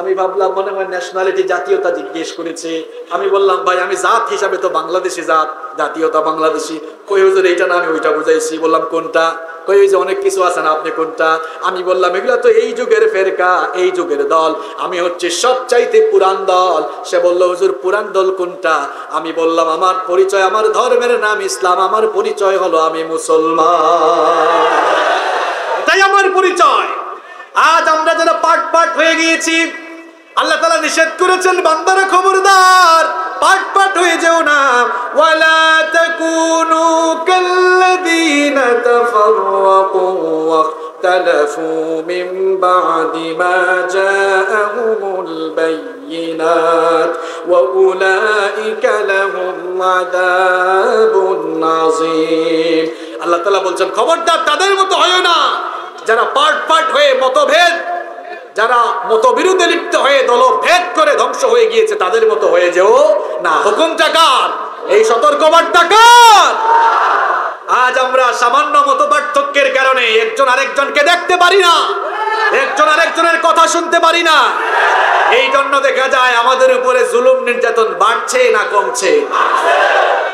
আমি ভাবলাম মনে হয় ন্যাশনালিটি, জাতীয়তা জিজ্ঞেস করেছে। আমি বললাম ভাই আমি জাত হিসাবে তো বাংলাদেশি জাত, জাতীয়তা বাংলাদেশি। কই হুজুর এইটা না, আমি ওইটা বুঝাইছি। বললাম কোনটা? কই ওই যে অনেক কিছু আছে না, আপনি কোনটা? আমি বললাম এগুলা তো এই যুগের ফেরকা, এই যুগের দল, আমি হচ্ছে সবচাইতে পুরান দল। সে বলল হুজুর পুরান দল কোনটা? আমি বললাম আমার পরিচয়, আমার ধর্মের নাম ইসলাম, আমার পরিচয় হলো আমি মুসলমান, এটাই আমার পরিচয়। আজ আমরা যারা পাট হয়ে গিয়েছি, আল্লাহ তাআলা নিষেধ করেছেন বান্দারা খবরদার পাট হয়ে যেও না। ওয়ালা তাকুনু কাল্লাযীনা তাফাররাকু ওয়াখতালাফু মিন বা'দি মা জাআহুমুল বায়্যিনাত ওয়া উলাইকা লাহুম আযাবুন আযীম। আল্লাহ তাআলা বলছেন খবরদার তাদের মতো হয় না যারা পাট হয়ে মতভেদ, যারা মতবিরোধে লিপ্ত হয়ে দলভেদ করে ধ্বংস হয়ে গিয়েছে, তাদের মতো হয়ে যেও না। হুকুমটা কার? এই সতর্কবার্তা কার? আজ আমরা সামান্য মত পার্থক্যের কারণে একজন আরেকজনকে দেখতে পারি না, একজন আরেকজনের কথা শুনতে পারি না। এই জন্য দেখা যায় আমাদের উপরে জুলুম নির্যাতন বাড়ছে না কমছে?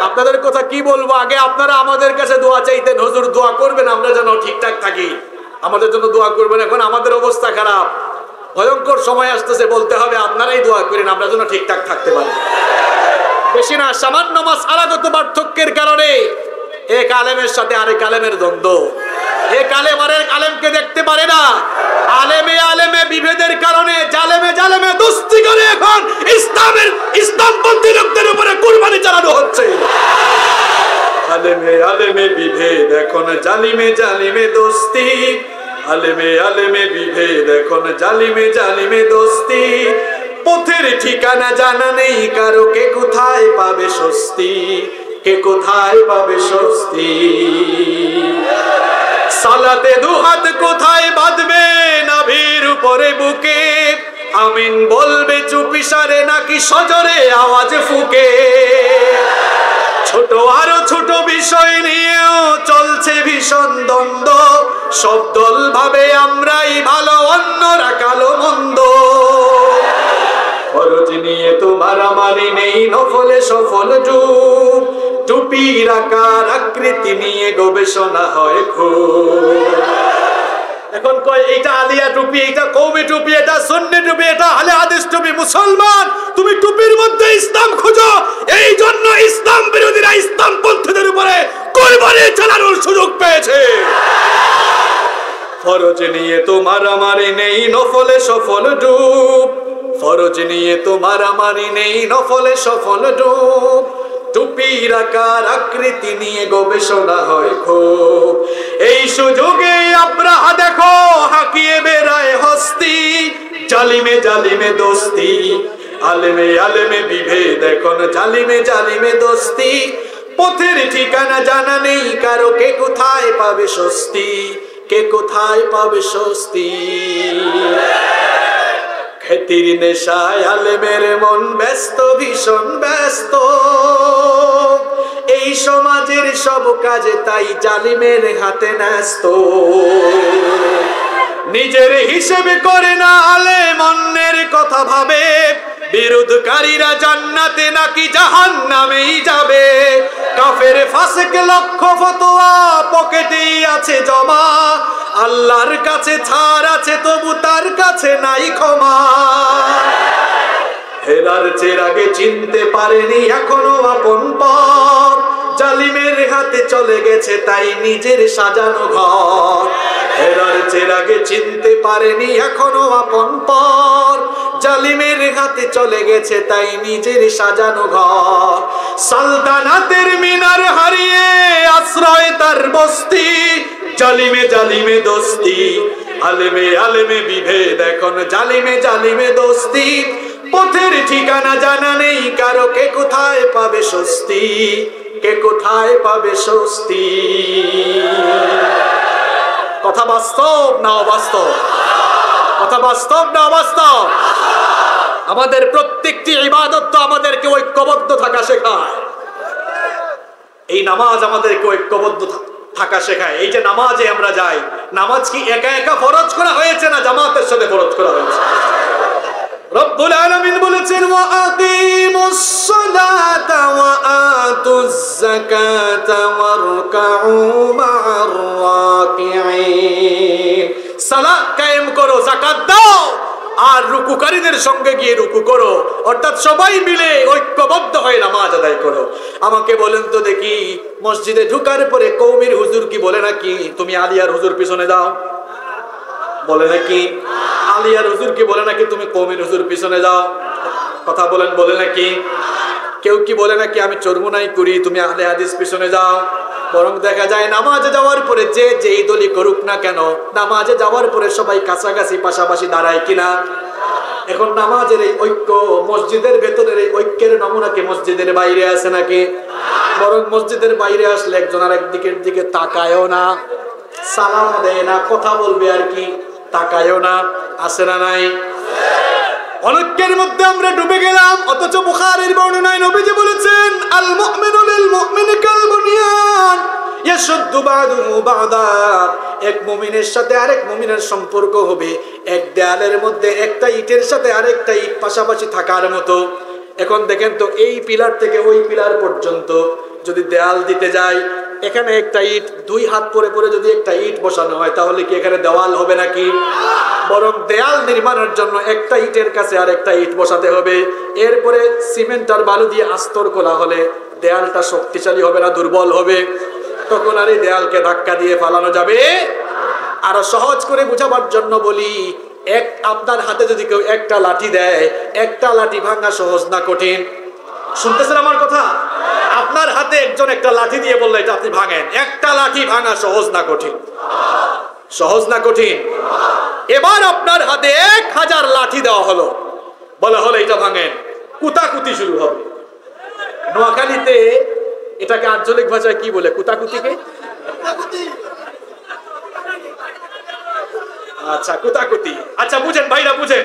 আপনাদের কথা কি বলবো, আগে আপনারা আমাদের কাছে দোয়া চাইতেন, হুজুর দোয়া করবেন আমরা যেন ঠিকঠাক থাকি, আমাদের জন্য দোয়া করবেন। এখন আমাদের অবস্থা খারাপ, ভয়ঙ্কর সময় আসতেছে, বলতে হবে আপনারাই দোয়া করেন আমরা যেন ঠিকঠাক থাকতে পারি। বেশি না, সামান্য মাসআলাগত পার্থক্যের কারণে এক আলেমের সাথে আরেক আলেমের দ্বন্দ্ব, এ কালেমারের আলেমকে দেখতে পারে না। আলেমে আলেমে বিভেদের কারণে জালেমে জালেমে দোস্তি করে এখন ইসলামপন্থী লোকদের উপরে কুরবানি চালানো হচ্ছে। আলেমে আলেমে বিভেদ এখন জালিমে জালিমে দোস্তি, আলেমে আলেমে বিভেদ এখন জালিমে জালিমে দোস্তি। পথের ঠিকানা জানা নেই কারো, কে কোথায় পাবে স্বস্তি, কে কোথায় পাবে স্বস্তি। সালাতে দুহাত কোথায় বাঁধবে নাভির উপরে বুকে, আমিন বলবে চুপিসারে নাকি সজরে আওয়াজ ফুকে। ছোট আরো ছোট বিষয় নিয়েও চলছে ভীষণ দ্বন্দ্ব, সব দল ভাবে আমরাই ভালো অন্যরা কালো মন্দ। ফরজ নিয়ে তো মারামারি নেই, নফলে সফল যুগ, টুপির আকার আকৃতি নিয়ে গবেষণা হয় খুব। এখন কয় এইটা আলিয়া টুপি, এইটা কওমি টুপি, এটা সুন্নি টুপি, এটা আলে হাদিস টুপি। মুসলমান, তুমি টুপির মধ্যে ইসলাম খুঁজো, এই জন্য ইসলাম বিরোধীরা ইসলাম পন্থীদের উপরে কুরবানি চালানোর সুযোগ পেয়েছে। ফরজ নিয়ে তো মারামারি নেই, নফলে সফল ডুব, ফরজ নিয়ে তো মারামারি নেই, নফলে সফল ডুব, টুপির আকার আকৃতি নিয়ে গবেষণা হয় খুব। এই সুযোগে আব্রাহা দেখো হাঁকিয়ে বেড়ায় হস্তি, জালিমে জালিমে দোস্তি, আলেমে আলেমে বিভেদ এখন জালিমে জালিমে দোস্তি। পথের ঠিকানা জানা নেই কারো, কে কোথায় পাবে স্বস্তি, কে কোথায় পাবে স্বস্তি। খেতির নেশায় আলেমের মন ব্যস্ত, ভীষণ ব্যস্ত, এই সমাজের সব কাজে তাই জালিমের হাতে ন্যস্ত। নিজের হিসেবে করে না আলেম, অন্যের কথা ভাবে, বিরোধকারীরা জান্নাতে নাকি জাহান্নামেই যাবে। কাফের ফাসিক লক্ষ ফতোয়া পকেটেই আছে জমা, আল্লাহর কাছে ছাড় আছে তবু তার কাছে নাই ক্ষমা। হেরার চেরাগে চিনতে পারেনি এখনো আপন পথ, জালিমের হাতে চলে গেছে তাই নিজের সাজানো ঘর। হেরার চেরাগে চিনতে পারেনি এখনো আপন পথ, জালিমের হাতে চলে গেছে তাই নিজের সাজানো ঘর। সালতানাতের মিনার হারিয়ে আশ্রয় তার বস্তি, জালিমে জালিমে দোস্তি, আলেমে আলেমে বিভেদ এখন জালিমে জালিমে দোস্তি। পথের ঠিকানা জানা নেই কারো, কে কোথায় পাবে স্বস্তি, কে কোথায় পাবে স্বস্তি। কথা বাস্তব না অবাস্তব? কথা বাস্তব না অবাস্তব? আমাদের প্রত্যেকটি ইবাদত তো আমাদেরকে ঐক্যবদ্ধ থাকা শেখায়। এই নামাজ আমাদেরকে ঐক্যবদ্ধ থাকা শেখায়। এই যে নামাজে আমরা যাই, নামাজ কি একা একা ফরজ করা হয়েছে না জামাতের সাথে ফরজ করা হয়েছে? রব্বুল আলামিন বলেছেন ওয়া আকিমুস সালাতা ওয়া আতুজ যাকাতা ওয়ারকাউ মা'আর রাকিঈন। সালাত কায়েম করো, যাকাত দাও, আর রুকুকারীদের সঙ্গে গিয়ে রুকু করো, অর্থাৎ সবাই মিলে ঐক্যবদ্ধ হয়ে নামাজ আদায় করো। আমাকে বলেন তো দেখি, মসজিদে ঢুকার পরে কওমির হুজুর কি বলে নাকি তুমি আলিয়ার হুজুর পিছনে যাও? বলে নাকি? আলিয়ার হুজুর কি বলে নাকি তুমি কওমির হুজুর পিছনে যাও? কথা বলেন, বলে নাকি? কেউ কি বলে নাকি আমি চরমুনাই করি তুমি আহলে হাদিস পিছনে যাও? বরং দেখা যায় নামাজে যাওয়ার পরে যে যেই দলই করুক না কেন, নামাজে যাওয়ার পরে সবাই কাছাকাছি পাশাপাশি দাঁড়ায় কিনা? এখন নামাজের এই ঐক্য, মসজিদের ভেতরের এই ঐক্যের নমুনা কি মসজিদের বাইরে আছে নাকি? বরং মসজিদের বাইরে আসলে একজন আরেক দিকের দিকে তাকায়ও না, সালাম দেয় না, কথা বলবে আর কি, তাকায়ও না। আছে না নাই? অনৈক্যের মধ্যে আমরা ডুবে গেলাম। অথচ বুখারীর বর্ণনায় নবীজি বলেছেন আল মুমিনু লিল মুমিনি কাল বুনিয়ান ইয়াশুদ্দু বা'দুহু বা'দা। এক মুমিনের সাথে আরেক মুমিনের সম্পর্ক হবে এক দেয়ালের মধ্যে একটা ইটের সাথে আরেকটা ইট পাশাপাশি থাকার মতো। এখন দেখেন তো, এই পিলার থেকে ওই পিলার পর্যন্ত যদি দেয়াল দিতে যায়, এখানে একটা ইট দুই হাত পরে পরে যদি একটা ইট বসানো হয়, তাহলে কি এখানে দেওয়াল হবে নাকি? বরং দেয়াল নির্মাণের জন্য একটা ইটের কাছে আর একটা ইট বসাতে হবে। এরপরে সিমেন্ট আর বালু দিয়ে আস্তর করা হলে দেয়ালটা শক্তিশালী হবে না দুর্বল হবে? তখন আর এই দেয়ালকে ধাক্কা দিয়ে পালানো যাবে। আরো সহজ করে বুঝাবার জন্য বলি, আপনার হাতে যদি কেউ একটা লাঠি দেয়, একটা লাঠি ভাঙা সহজ না কঠিন? শুনতেছেন আমার কথা? আপনার হাতে একজন একটা লাঠি দিয়ে বললে এটা আপনি ভাঙেন, একটা লাঠি ভাঙা সহজ না কঠিন? সহজ না কঠিন? এবার আপনার হাতে 1000 লাঠি দেওয়া হলো, বলা হলো এটা ভাঙেন, কুতাকুতি শুরু হবে। নোয়াখালীতে এটাকে আঞ্চলিক ভাষায় কি বলে? কুতাকুতিকে? আচ্ছা, কুতাকুতি। আচ্ছা বুঝেন ভাইরা, বুঝেন।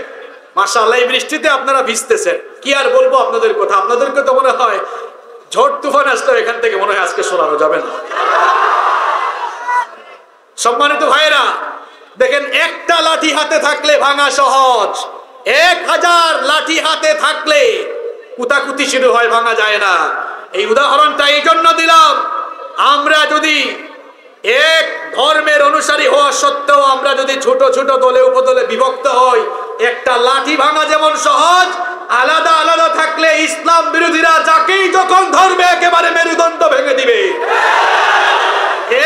মাশাআল্লাহ, এই বৃষ্টিতে আপনারা ভিজতেছেন, কি আর বলবো আপনাদের কথা। আপনাদেরকে তো মনে হয় ঝড় তুফান আসলে এখান থেকে মনে হয় আজকে সরানো যাবে না। সম্মানিত ভাইরা, দেখেন, একটা লাঠি হাতে থাকলে ভাঙা সহজ, 1000 লাঠি হাতে থাকলে কুতাকুতি শুরু হয়, ভাঙা যায় না। এই উদাহরণটা এই জন্য দিলাম, আমরা যদি এক ধর্মের অনুসারী হওয়া সত্ত্বেও আমরা যদি ছোট ছোট দলে উপদলে বিভক্ত হই, একটা লাঠি ভাঙা যেমন সহজ, আলাদা আলাদা থাকলে ইসলাম বিরোধীরা যাকেই যখন ধর্মে একেবারে মেরুদণ্ড ভেঙে দিবে।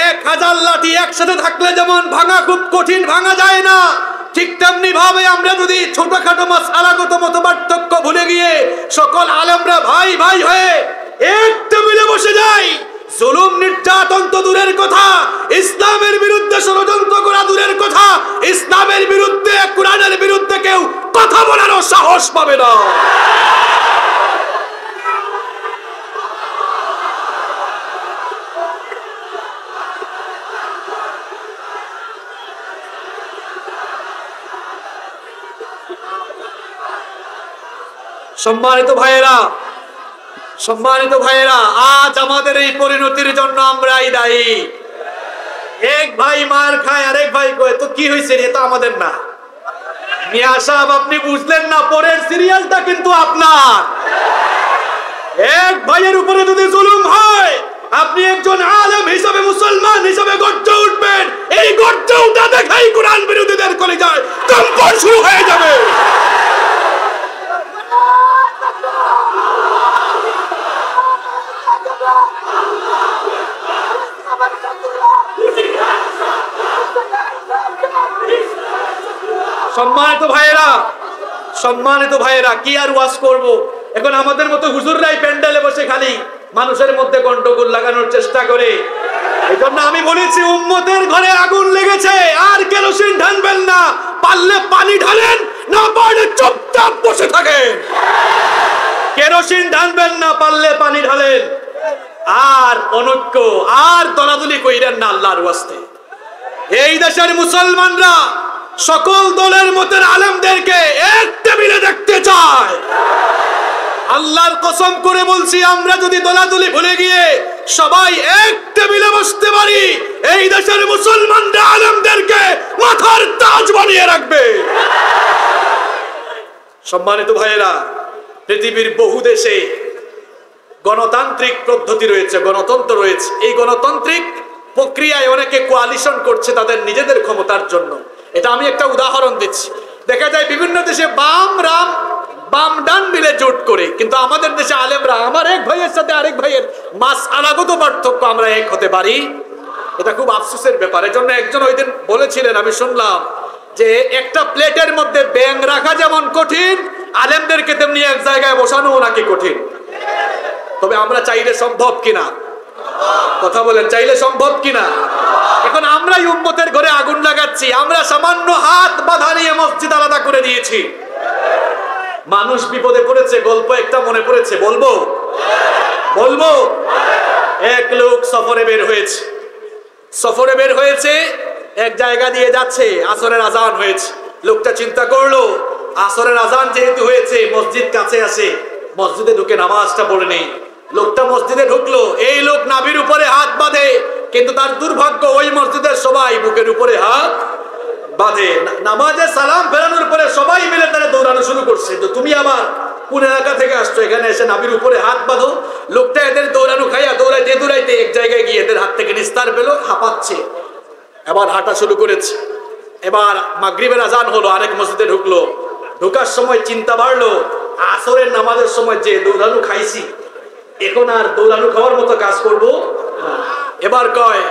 1000 লাঠি একসাথে থাকলে যেমন ভাঙা খুব কঠিন, ভাঙা যায় না, ঠিক তেমনি ভাবে আমরা যদি ছোটখাটো মাসআলাগত মতপার্থক্য ভুলে গিয়ে সকল আলেমরা ভাই ভাই হয়ে এক টেবিলে বসে যাই, জুলুম নির্যাতন তো দূরের কথা, ইসলামের বিরুদ্ধে ষড়যন্ত্র করা দূরের কথা, ইসলামের বিরুদ্ধে, কোরআনের বিরুদ্ধে কেউ কথা বলারও সাহস পাবে না। সম্মানিত ভাইয়েরা, সম্মানিত ভাইয়েরা, আজ আমাদের এই পরিণতির জন্য আমরাই দায়ী। এক ভাই মার খায়, আরেক ভাই কয় তো কি হয়েছে, এটা আমাদের না। মিয়া সাহেব, আপনি বুঝলেন না, পরের সিরিয়ালটা কিন্তু আপনার। এক ভাইয়ের উপরে যদি জুলুম হয়, আপনি একজন আলেম হিসাবে, মুসলমান হিসাবে গর্জে উঠবেন। এই গর্জে ওঠা দেখাই কোরআন বিরোধীদের কলিজায় কম্পন শুরু হয়ে যাবে। সম্মানিত ভাইয়েরা, সম্মানিত ভাইয়েরা, কি আর ওয়াজ করব? এখন আমাদের মতো হুজুররাই প্যান্ডেলে বসে খালি মানুষের মধ্যে গন্ডগোল লাগানোর চেষ্টা করে। এই জন্য আমি বলেছি, উম্মতের ঘরে আগুন লেগেছে, আর কেরোসিন ঢালবেন না, পারলে পানি ঢালেন, না পারলে চুপচাপ বসে থাকেন। কেরোসিন ঢালবেন না, পারলে পানি ঢালেন। আর অনৈক্য আর দলাদলি কইরেন না আল্লাহর ওয়াস্তে। এই দেশের মুসলমানরা সকল দলের মতের আলেমদেরকে এক টেবিলে দেখতে চায়। আল্লাহর কসম করে বলছি, আমরা যদি দলাদলি ভুলে গিয়ে সবাই এক টেবিলে বসতে পারি, এই দেশের মুসলমানরা আলেমদেরকে মাথার তাজ বানিয়ে রাখবে। সম্মানিত ভাইয়েরা, পৃথিবীর বহু দেশে গণতান্ত্রিক পদ্ধতি রয়েছে, গণতন্ত্র রয়েছে। এই গণতান্ত্রিক প্রক্রিয়ায় অনেকে কোয়ালিশন করছে তাদের নিজেদের ক্ষমতার জন্য। এটা আমি একটা উদাহরণ দিচ্ছি। দেখা যায় বিভিন্ন দেশে বাম ডান মিলে জোট করে, কিন্তু আমাদের দেশে আলেমরা আমার এক ভাইয়ের সাথে আরেক ভাইয়ের মাসআলাগত পার্থক্য আমরা এক হতে পারি। এটা খুব আফসোসের ব্যাপার। এজন্য একজন ওই দিন বলেছিলেন, আমি শুনলাম, যে একটা প্লেটের মধ্যে ব্যাঙ রাখা যেমন কঠিন, আলেমদেরকে তেমনি এক জায়গায় বসানো নাকি কঠিন। তবে আমরা চাইলে সম্ভব কিনা? কথা বলেন, চাইলে সম্ভব কিনা? এখন আমরাই উম্মতের ঘরে আগুন লাগাচ্ছি। আমরা সামান্য হাত বাঁধা নিয়ে মসজিদ আলাদা করে দিয়েছি। মানুষ বিপদে পড়েছে, গল্প একটা মনে পড়েছে, বলবো? বলবো। এক লোক সফরে বের হয়েছে, সফরে বের হয়েছে, এক জায়গা দিয়ে যাচ্ছে, আসরের আজান হয়েছে। লোকটা চিন্তা করলো, আসরের আজান যেহেতু হয়েছে, মসজিদ কাছে আসে, মসজিদে ঢুকে নামাজটা পড়ে নেই। লোকটা মসজিদে ঢুকলো, এই লোক নাভির উপরে হাত বাঁধে, কিন্তু তার দুর্ভাগ্য ওই মসজিদের সবাই বুকের উপরে হাত বাঁধে। নামাজে সালাম ফেরানোর পরে সবাই মিলে তারা দৌড়ানো শুরু করছে, তো তুমি আবার কোন এলাকা থেকে আসছো, এখানে এসে নাভির উপরে হাত বাঁধো। লোকটা এদের দৌড়ানো খাইয়া দৌড়াইতে দৌড়াইতে এক জায়গায় গিয়ে এদের হাত থেকে নিস্তার পেলো, হাঁপাচ্ছে, এবার হাঁটা শুরু করেছে। এবার মাগরিবের আজান হলো, আরেক মসজিদে ঢুকলো। ঢোকার সময় চিন্তা বাড়লো, আসরের নামাজের সময় যে দৌড়ানো খাইছি, এখন আর দৌড়ানো খাওয়ার মতো কাজ করবো না। এবার কয়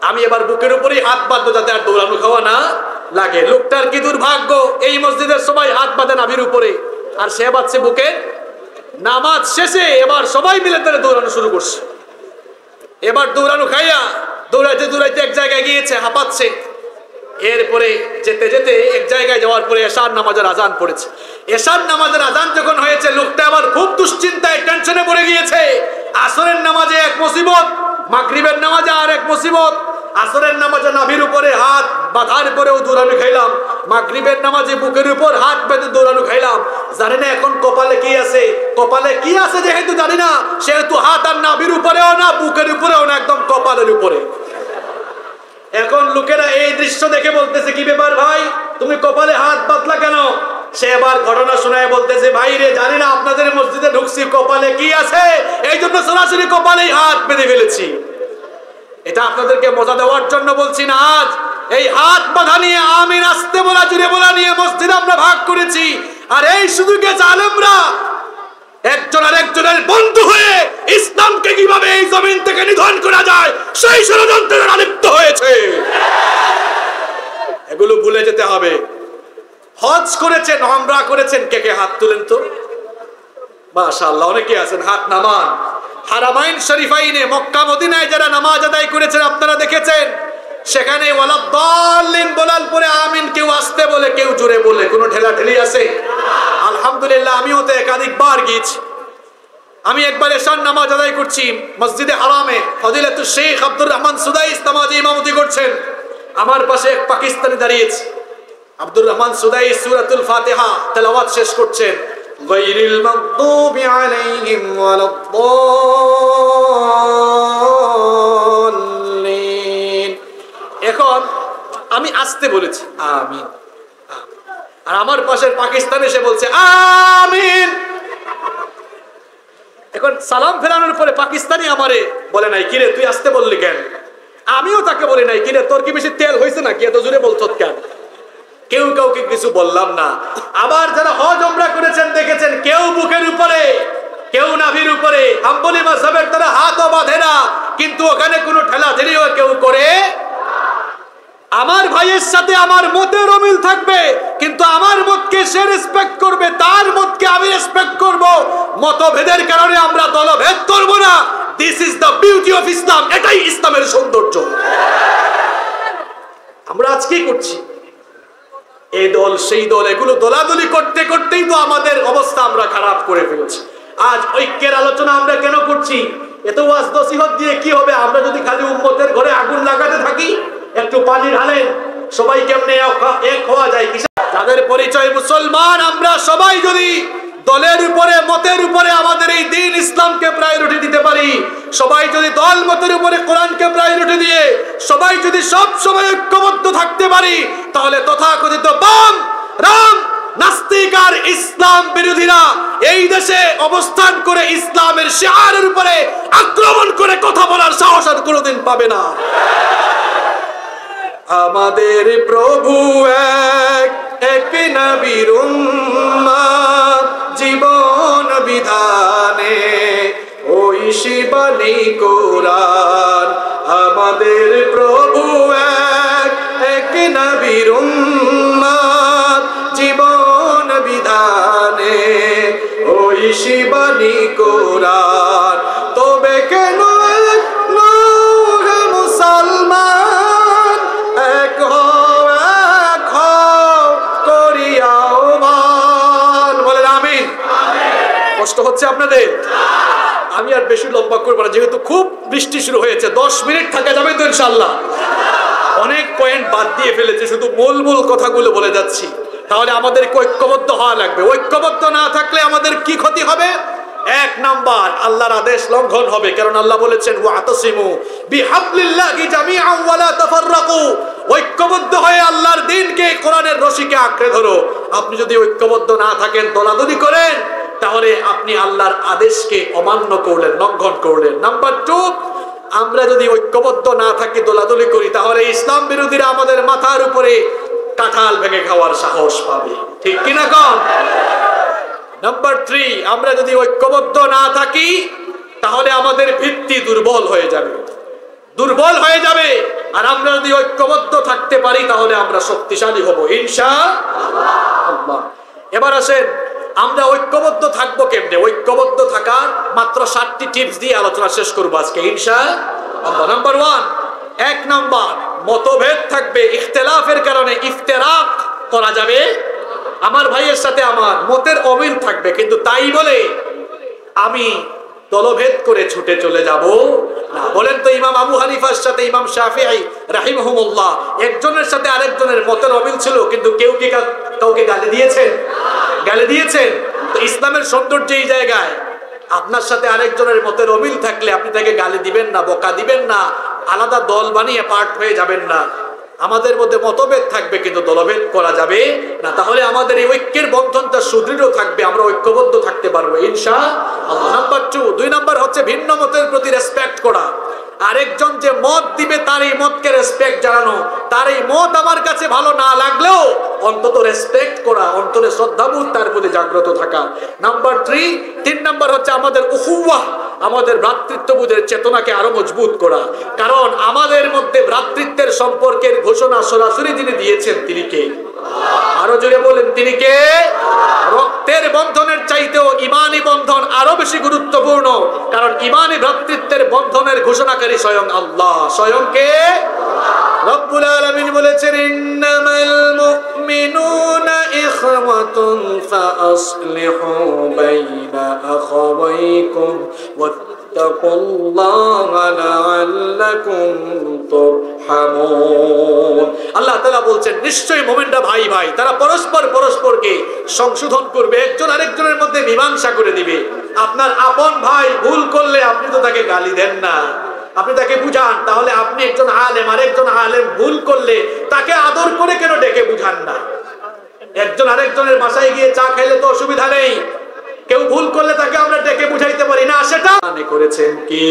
আমি এবার বুকের উপরেই হাত বাঁধবো যাতে আর দৌড়ানো খাওয়া না লাগে। লোকটার কি দুর্ভাগ্য, এই মসজিদের সবাই হাত বাঁধে নাভির উপরে, আর সে বাঁধছে বুকে। নামাজ শেষে এবার সবাই মিলে তারা দৌড়ানো শুরু করছে। এবার দৌড়ানো খাইয়া দৌড়াইতে দৌড়াইতে এক জায়গায় গিয়েছে, হাঁপাচ্ছে। এরপরে যেতে যেতে এক জায়গায় যাওয়ার পরে এশার নামাজের আজান পড়েছে। এশার নামাজের আজান যখন হয়েছে, লোকটা আবার খুব দুশ্চিন্তায় টেনশনে পড়ে গিয়েছে। আসরের নামাজে এক মুসিবত, মাগরিবের নামাজে আর এক মুসিবত। আসরের নামাজে নাভির উপরে হাত বাঁধার পরেও দৌড়ানো খাইলাম, মাগরিবের নামাজে বুকের উপর হাত বেঁধে দৌড়ানো খাইলাম। জানি না এখন কপালে কি আছে, কপালে কি আছে যেহেতু জানি না, সেহেতু হাত আর নাভির উপরেও না, বুকের উপরেও না, একদম কপালের উপরে। এখন লোকেরা এই দৃশ্য দেখে বলতেছে, কি ব্যাপার ভাই, তুমি কপালে হাত বাঁধলা কেন? সে এবার ঘটনা শোনায় বলতেছে, ভাই রে, জানি না আপনাদের মসজিদে ঢুকছি, কপালে কি আছে, এই জন্য সরাসরি কপালেই হাত বেঁধে ফেলেছি। এটা আপনাদেরকে মজা দেওয়ার জন্য বলছি না। আজ এই হাত বাঁধা নিয়ে, আমিন আসতে বলা, জুড়ে বলা নিয়ে মসজিদ আমরা ভাগ করেছি। আর এই সুযোগে জালেমরা একজন আর একজনের বন্ধু হয়ে ইসলামকে কিভাবে এই জমিন থেকে নিধন করা যায় সেই ষড়যন্ত্রে লিপ্ত হয়েছে। এগুলো ভুলে যেতে হবে। হজ করেছেন, উমরা করেছেন, কে কে হাত তুলেন তো? মাশাআল্লাহ, অনেকে আছেন, হাত নামান। হারামাইন শরীফাইনে, মক্কা মদিনায় যারা নামাজ আদায় করেছেন আপনারা দেখেছেন, সেখানে ওয়ালাদ্দাল্লিন বলার পরে আমিন কেউ আসতে বলে, কেউ জোরে বলে, কোনো ঠেলাঠেলি আছে? আলহামদুলিল্লাহ, আমিও তো একাধিকবার গিয়েছি। আমি একবার এশার নামাজ আদায় করছি মসজিদে হারামে, ফজিলাতুল শেখ আব্দুর রহমান সুদাইস নামাজে ইমামতি করছেন। আমার পাশে এক পাকিস্তানি দাঁড়িয়েছে। আব্দুর রহমান সুদাইস সূরাতুল ফাতিহা তেলাওয়াত শেষ করছেন, গায়রিল মাগদুবি আলাইহিম ওয়ালাদ্দাল্লিন। এখন আমি আসতে বলেছি আমিন, আর আমার পাশের পাকিস্তানি এসে বলছে আমিন। এখন সালাম ফেরানোর পরে পাকিস্তানি আমারে বলে নাই, কিরে তুই আসতে বললি কেন? আমিও তাকে বলি নাই, কিরে তোর কি বেশি তেল হয়েছে নাকি, এত জোরে বলছ কেন? কেউ কাউকে কিছু বললাম না। আবার যারা হজ উমরা করেছেন দেখেছেন, কেউ বুকের উপরে, কেউ নাভির উপরে। হাম্বলি মাযহাবের তারা হাতও বাঁধে না, কিন্তু ওখানে কোনো ঠেলাঠেলিও কেউ করে। আমার ভাইয়ের সাথে আমার মতের অমিল থাকবে, কিন্তু আমার মতকে সে রেসপেক্ট করবে, তার মতকে আমি রেসপেক্ট করব। মতভেদের কারণে আমরা দলভেদ করব না। This is the beauty of Islam. এটাই ইসলামের সৌন্দর্য। আমরা আজ কি করছি? এই দল সেই দল, এগুলো দলাদলি করতে করতেই তো আমাদের অবস্থা আমরা খারাপ করে ফেলছি। আজ ঐক্যের আলোচনা আমরা কেন করছি? এত ওয়াজ নসিহত দিয়ে কি হবে? আমরা যদি খালি উম্মতের ঘরে আগুন লাগাতে থাকি, একটু পানি ঢালেন, সবাই কেমনে এক হওয়া যায়? যাদের পরিচয় মুসলমান, আমরা সবাই যদি দলের উপরে, মতের উপরে আমাদের এই দ্বীন ইসলামকে প্রায়োরিটি দিতে পারি, সবাই যদি দল মতের উপরে কোরআনকে প্রায়োরিটি দিয়ে সবাই যদি সব সময় ঐক্যবদ্ধ থাকতে পারি, তাহলে তথাকথিত বাম, রাম, নাস্তিক আর ইসলাম বিরোধীরা এই দেশে অবস্থান করে ইসলামের শিআরের উপরে আক্রমণ করে কথা বলার সাহস আর কোনোদিন পাবে না। আমাদের প্রভু এক, এক নবীর উম্মত, জীবন বিধানে ওই শিবানী কোরআন। আমাদের প্রভু এক, এক নবীর উম্মত, জীবন বিধানে ওই শিবানী কোরআন। তবে কেন মুসলমান এক করিয়াও মান। বলেন আমিন। কষ্ট হচ্ছে আপনাদের? আমি আর বেশি লম্বা করবো না, যেহেতু খুব বৃষ্টি শুরু হয়েছে। 10 মিনিট থাকা যাবে তো ইনশাআল্লাহ? অনেক পয়েন্ট বাদ দিয়ে ফেলেছে, শুধু মূল মূল কথাগুলো বলে যাচ্ছি। তাহলে আমাদেরকে ঐক্যবদ্ধ হওয়া লাগবে। ঐক্যবদ্ধ না থাকলে আমাদের কি ক্ষতি হবে? এক নাম্বার, আল্লাহর আদেশ লঙ্ঘন হবে। কারণ আল্লাহ বলেছেন ওয়াতাসিমু বিহাবলিল্লাহি জামিআন ওয়া লা তাফাররাকু। ঐক্যবদ্ধ হয়ে আল্লাহর দ্বীনকে, কোরআনের রশিকে আঁকড়ে ধরো। আপনি যদি ঐক্যবদ্ধ না থাকেন, দলাদলি করেন, তাহলে আপনি আল্লাহর আদেশকে অমান্য করলেন, লঙ্ঘন করলেন। নাম্বার 2, আমরা যদি ঐক্যবদ্ধ না থাকি, দলাদলি করি, তাহলে ইসলাম বিরোধীরা আমাদের মাথার উপরে কাঁঠাল ভেঙে খাওয়ার সাহস পাবে। ঠিক কিনা কন? নাম্বার 3, আমরা যদি ঐক্যবদ্ধ না থাকি, তাহলে আমাদের ভিত্তি দুর্বল হয়ে যাবে। দুর্বল হয়ে যাবে। আর আমরা যদি ঐক্যবদ্ধ থাকতে পারি তাহলে আমরা শক্তিশালী হব ইনশাআল্লাহ। এবার আসেন আমরা ঐক্যবদ্ধ থাকবো কেমনে? ঐক্যবদ্ধ থাকার মাত্র 7টি টিপস দিয়ে আলোচনা শেষ করবো আজকে ইনশাআল্লাহ। নাম্বার 1, 1 নাম্বার, মতভেদ থাকবে, ইখতিলাফের কারণে ইফতেরাক করা যাবে। আমার ভাইয়ের সাথে আমার মতের অমিল থাকবে, কিন্তু তাই বলে আমি দলভেদ করে ছুটে চলে যাব না। বলেন তো, ইমাম আবু হানিফার সাথে ইমাম শাফিঈ রাহিমাহুমুল্লাহ একজনের সাথে আরেকজনের মতের অমিল ছিল, কিন্তু কেউ কি কাউকে গালি দিয়েছেন? গালি দিয়েছেন? তো ইসলামের সৌন্দর্য এই জায়গায়, আপনার সাথে আরেকজনের মতের অমিল থাকলে আপনি তাকে গালি দিবেন না, বকা দিবেন না, আলাদা দল বানিয়ে পার্ট হয়ে যাবেন না। আমাদের মধ্যে মতভেদ থাকবে কিন্তু দলভেদ করা যাবে না। তাহলে আমাদের এই ঐক্যের বন্ধনটা সুদৃঢ় থাকবে, আমরা ঐক্যবদ্ধ থাকতে পারবো ইনশাআল্লাহ। নাম্বার 2, নাম্বার হচ্ছে ভিন্ন মতের প্রতি রেসপেক্ট করা। আরেকজন যে মত দিবে তার এই মতকে রেসপেক্ট জানানো, তার এই মত আমার কাছে ভালো না লাগলেও অন্তত রেসপেক্ট করা, অন্তরে শ্রদ্ধাবোধ তার প্রতি জাগ্রত থাকা। নাম্বার 3 নাম্বার হচ্ছে আমাদের উখুওয়াহ, আমাদের ভ্রাতৃত্ববোধের চেতনাকে আরো মজবুত করা। কারণ আমাদের মধ্যে ভ্রাতৃত্বের সম্পর্কের ঘোষণা সরাসরি যিনি দিয়েছেন তিনি কে? আরো জোরে বলেন, তিনি কে? রক্তের বন্ধনের চাইতেও ইমানি বন্ধন আরো বেশি গুরুত্বপূর্ণ, কারণ ইমানি ভ্রাতৃত্বের বন্ধনের ঘোষণাকারী স্বয়ং আল্লাহ। স্বয়ং কে? রব্বুল আলামিন বলেছেন, ইন্নামাল মুমিনুনা ইখওয়াতুন ফাআসলিহু বাইনা আখাওয়াইকুম ওয়াত্তাকুল্লাহা লাআল্লাকুম তুরহামুন। আল্লাহ তাআলা বলছেন, নিশ্চয়ই মুমিনরা ভাই ভাই, তারা পরস্পরকে সংশোধন করবে, একজন আরেকজনের মধ্যে মীমাংসা করে দিবে। আপনার আপন ভাই ভুল করলে আপনি তো তাকে গালি দেন না, আপনি তাকে বুঝান। তাহলে আপনি একজন আলেম, আরেকজন আলেম ভুল করলে তাকে আদর করে কেন ডেকে বুঝান না? একজন আরেকজনের বাসায় গিয়ে চা খাইলে তো অসুবিধা নেই, কেউ ভুল করলে তাকে আমরা ডেকে বুঝাইতে পারি না, সেটা করেছেন কি?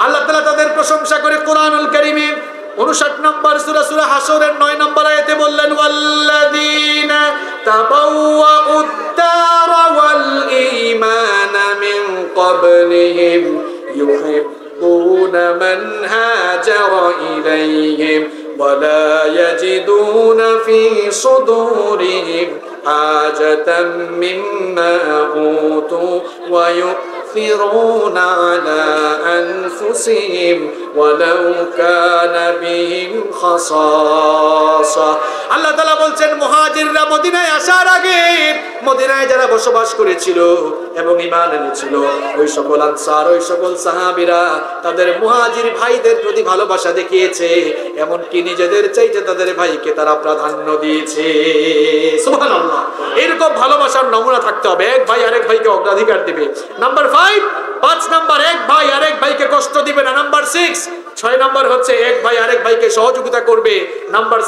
আল্লাহ তাআলা তাদের প্রশংসা করে কোরআনুল কারীমে 59 নম্বর সূরা হাশরের 9 নম্বর আয়াতে বললেন, ওয়াল্লাযীনা তাবাওয়াউদ দারা ওয়াল ঈমানা মিন ক্বাবলিহিম ইউহিব্বুনা মান হাজারা ইলাইহিম ওয়ালা ইয়াজিদুনা ফি সুদুরিহিম হাজাতাম মিম্মা উতু ওয়া يؤثرون على أنفسهم ولو كان بهم خصاصة। আল্লাহ তাআলা বলছেন, মুহাজিররা মদিনায় আসার আগে মদিনায় যারা বসবাস করেছিল এবং ঈমান এনেছিল, ওই সকল আনসার, ওই সকল সাহাবীরা তাদের মুহাজির ভাইদের প্রতি ভালোবাসা দেখিয়েছে, এমনকি নিজেদের চাইতে তাদের ভাইকে তারা প্রাধান্য দিয়েছে। সুবহানাল্লাহ। এরকম ভালোবাসার নমুনা থাকতে হবে, এক ভাই আরেক ভাইকে অগ্রাধিকার দিবে। নাম্বার 5 নাম্বার, এক ভাই আরেক ভাইকে কষ্ট দিবে না। নাম্বার 6 নাম্বার হচ্ছে এক ভাই আরেক ভাইকে সহযোগিতা করবে। নাম্বার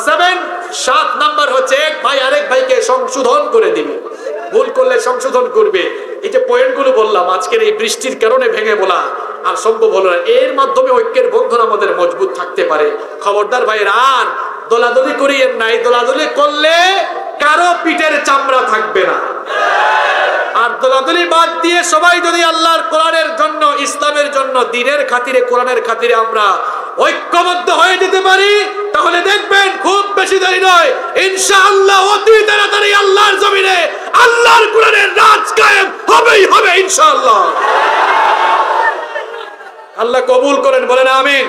7 নাম্বার হচ্ছে এক ভাই আরেক ভাইকে সংশোধন করে দিবে, ভুল করলে সংশোধন করবে। এই যে পয়েন্টগুলো বললাম আজকের এই বৃষ্টির কারণে ভেঙে বলা আর সম্ভব হলো না, এর মাধ্যমে ঐক্যের বন্ধন আমাদের মজবুত থাকতে পারে। খবরদার ভাইরা, আর দলাদলি করিয়েন নাই, দলাদলি করলে কারো পিঠের চামড়া থাকবে না। আর দলাদলি বাদ দিয়ে সবাই যদি আল্লাহর কোরআনের জন্য, ইসলামের জন্য, দ্বীনের খাতিরে, কোরআনের খাতিরে আমরা ঐক্যবদ্ধ হয়ে যেতে পারি, তাহলে দেখবেন খুব বেশি দেরি নয়, ইনশাআল্লাহ অতি তাড়াতাড়ি আল্লাহর জমিনে আল্লাহর কোরআনের রাজ কায়েম হবেই হবে ইনশাআল্লাহ। আল্লাহ কবুল করেন, বলেন আমিন।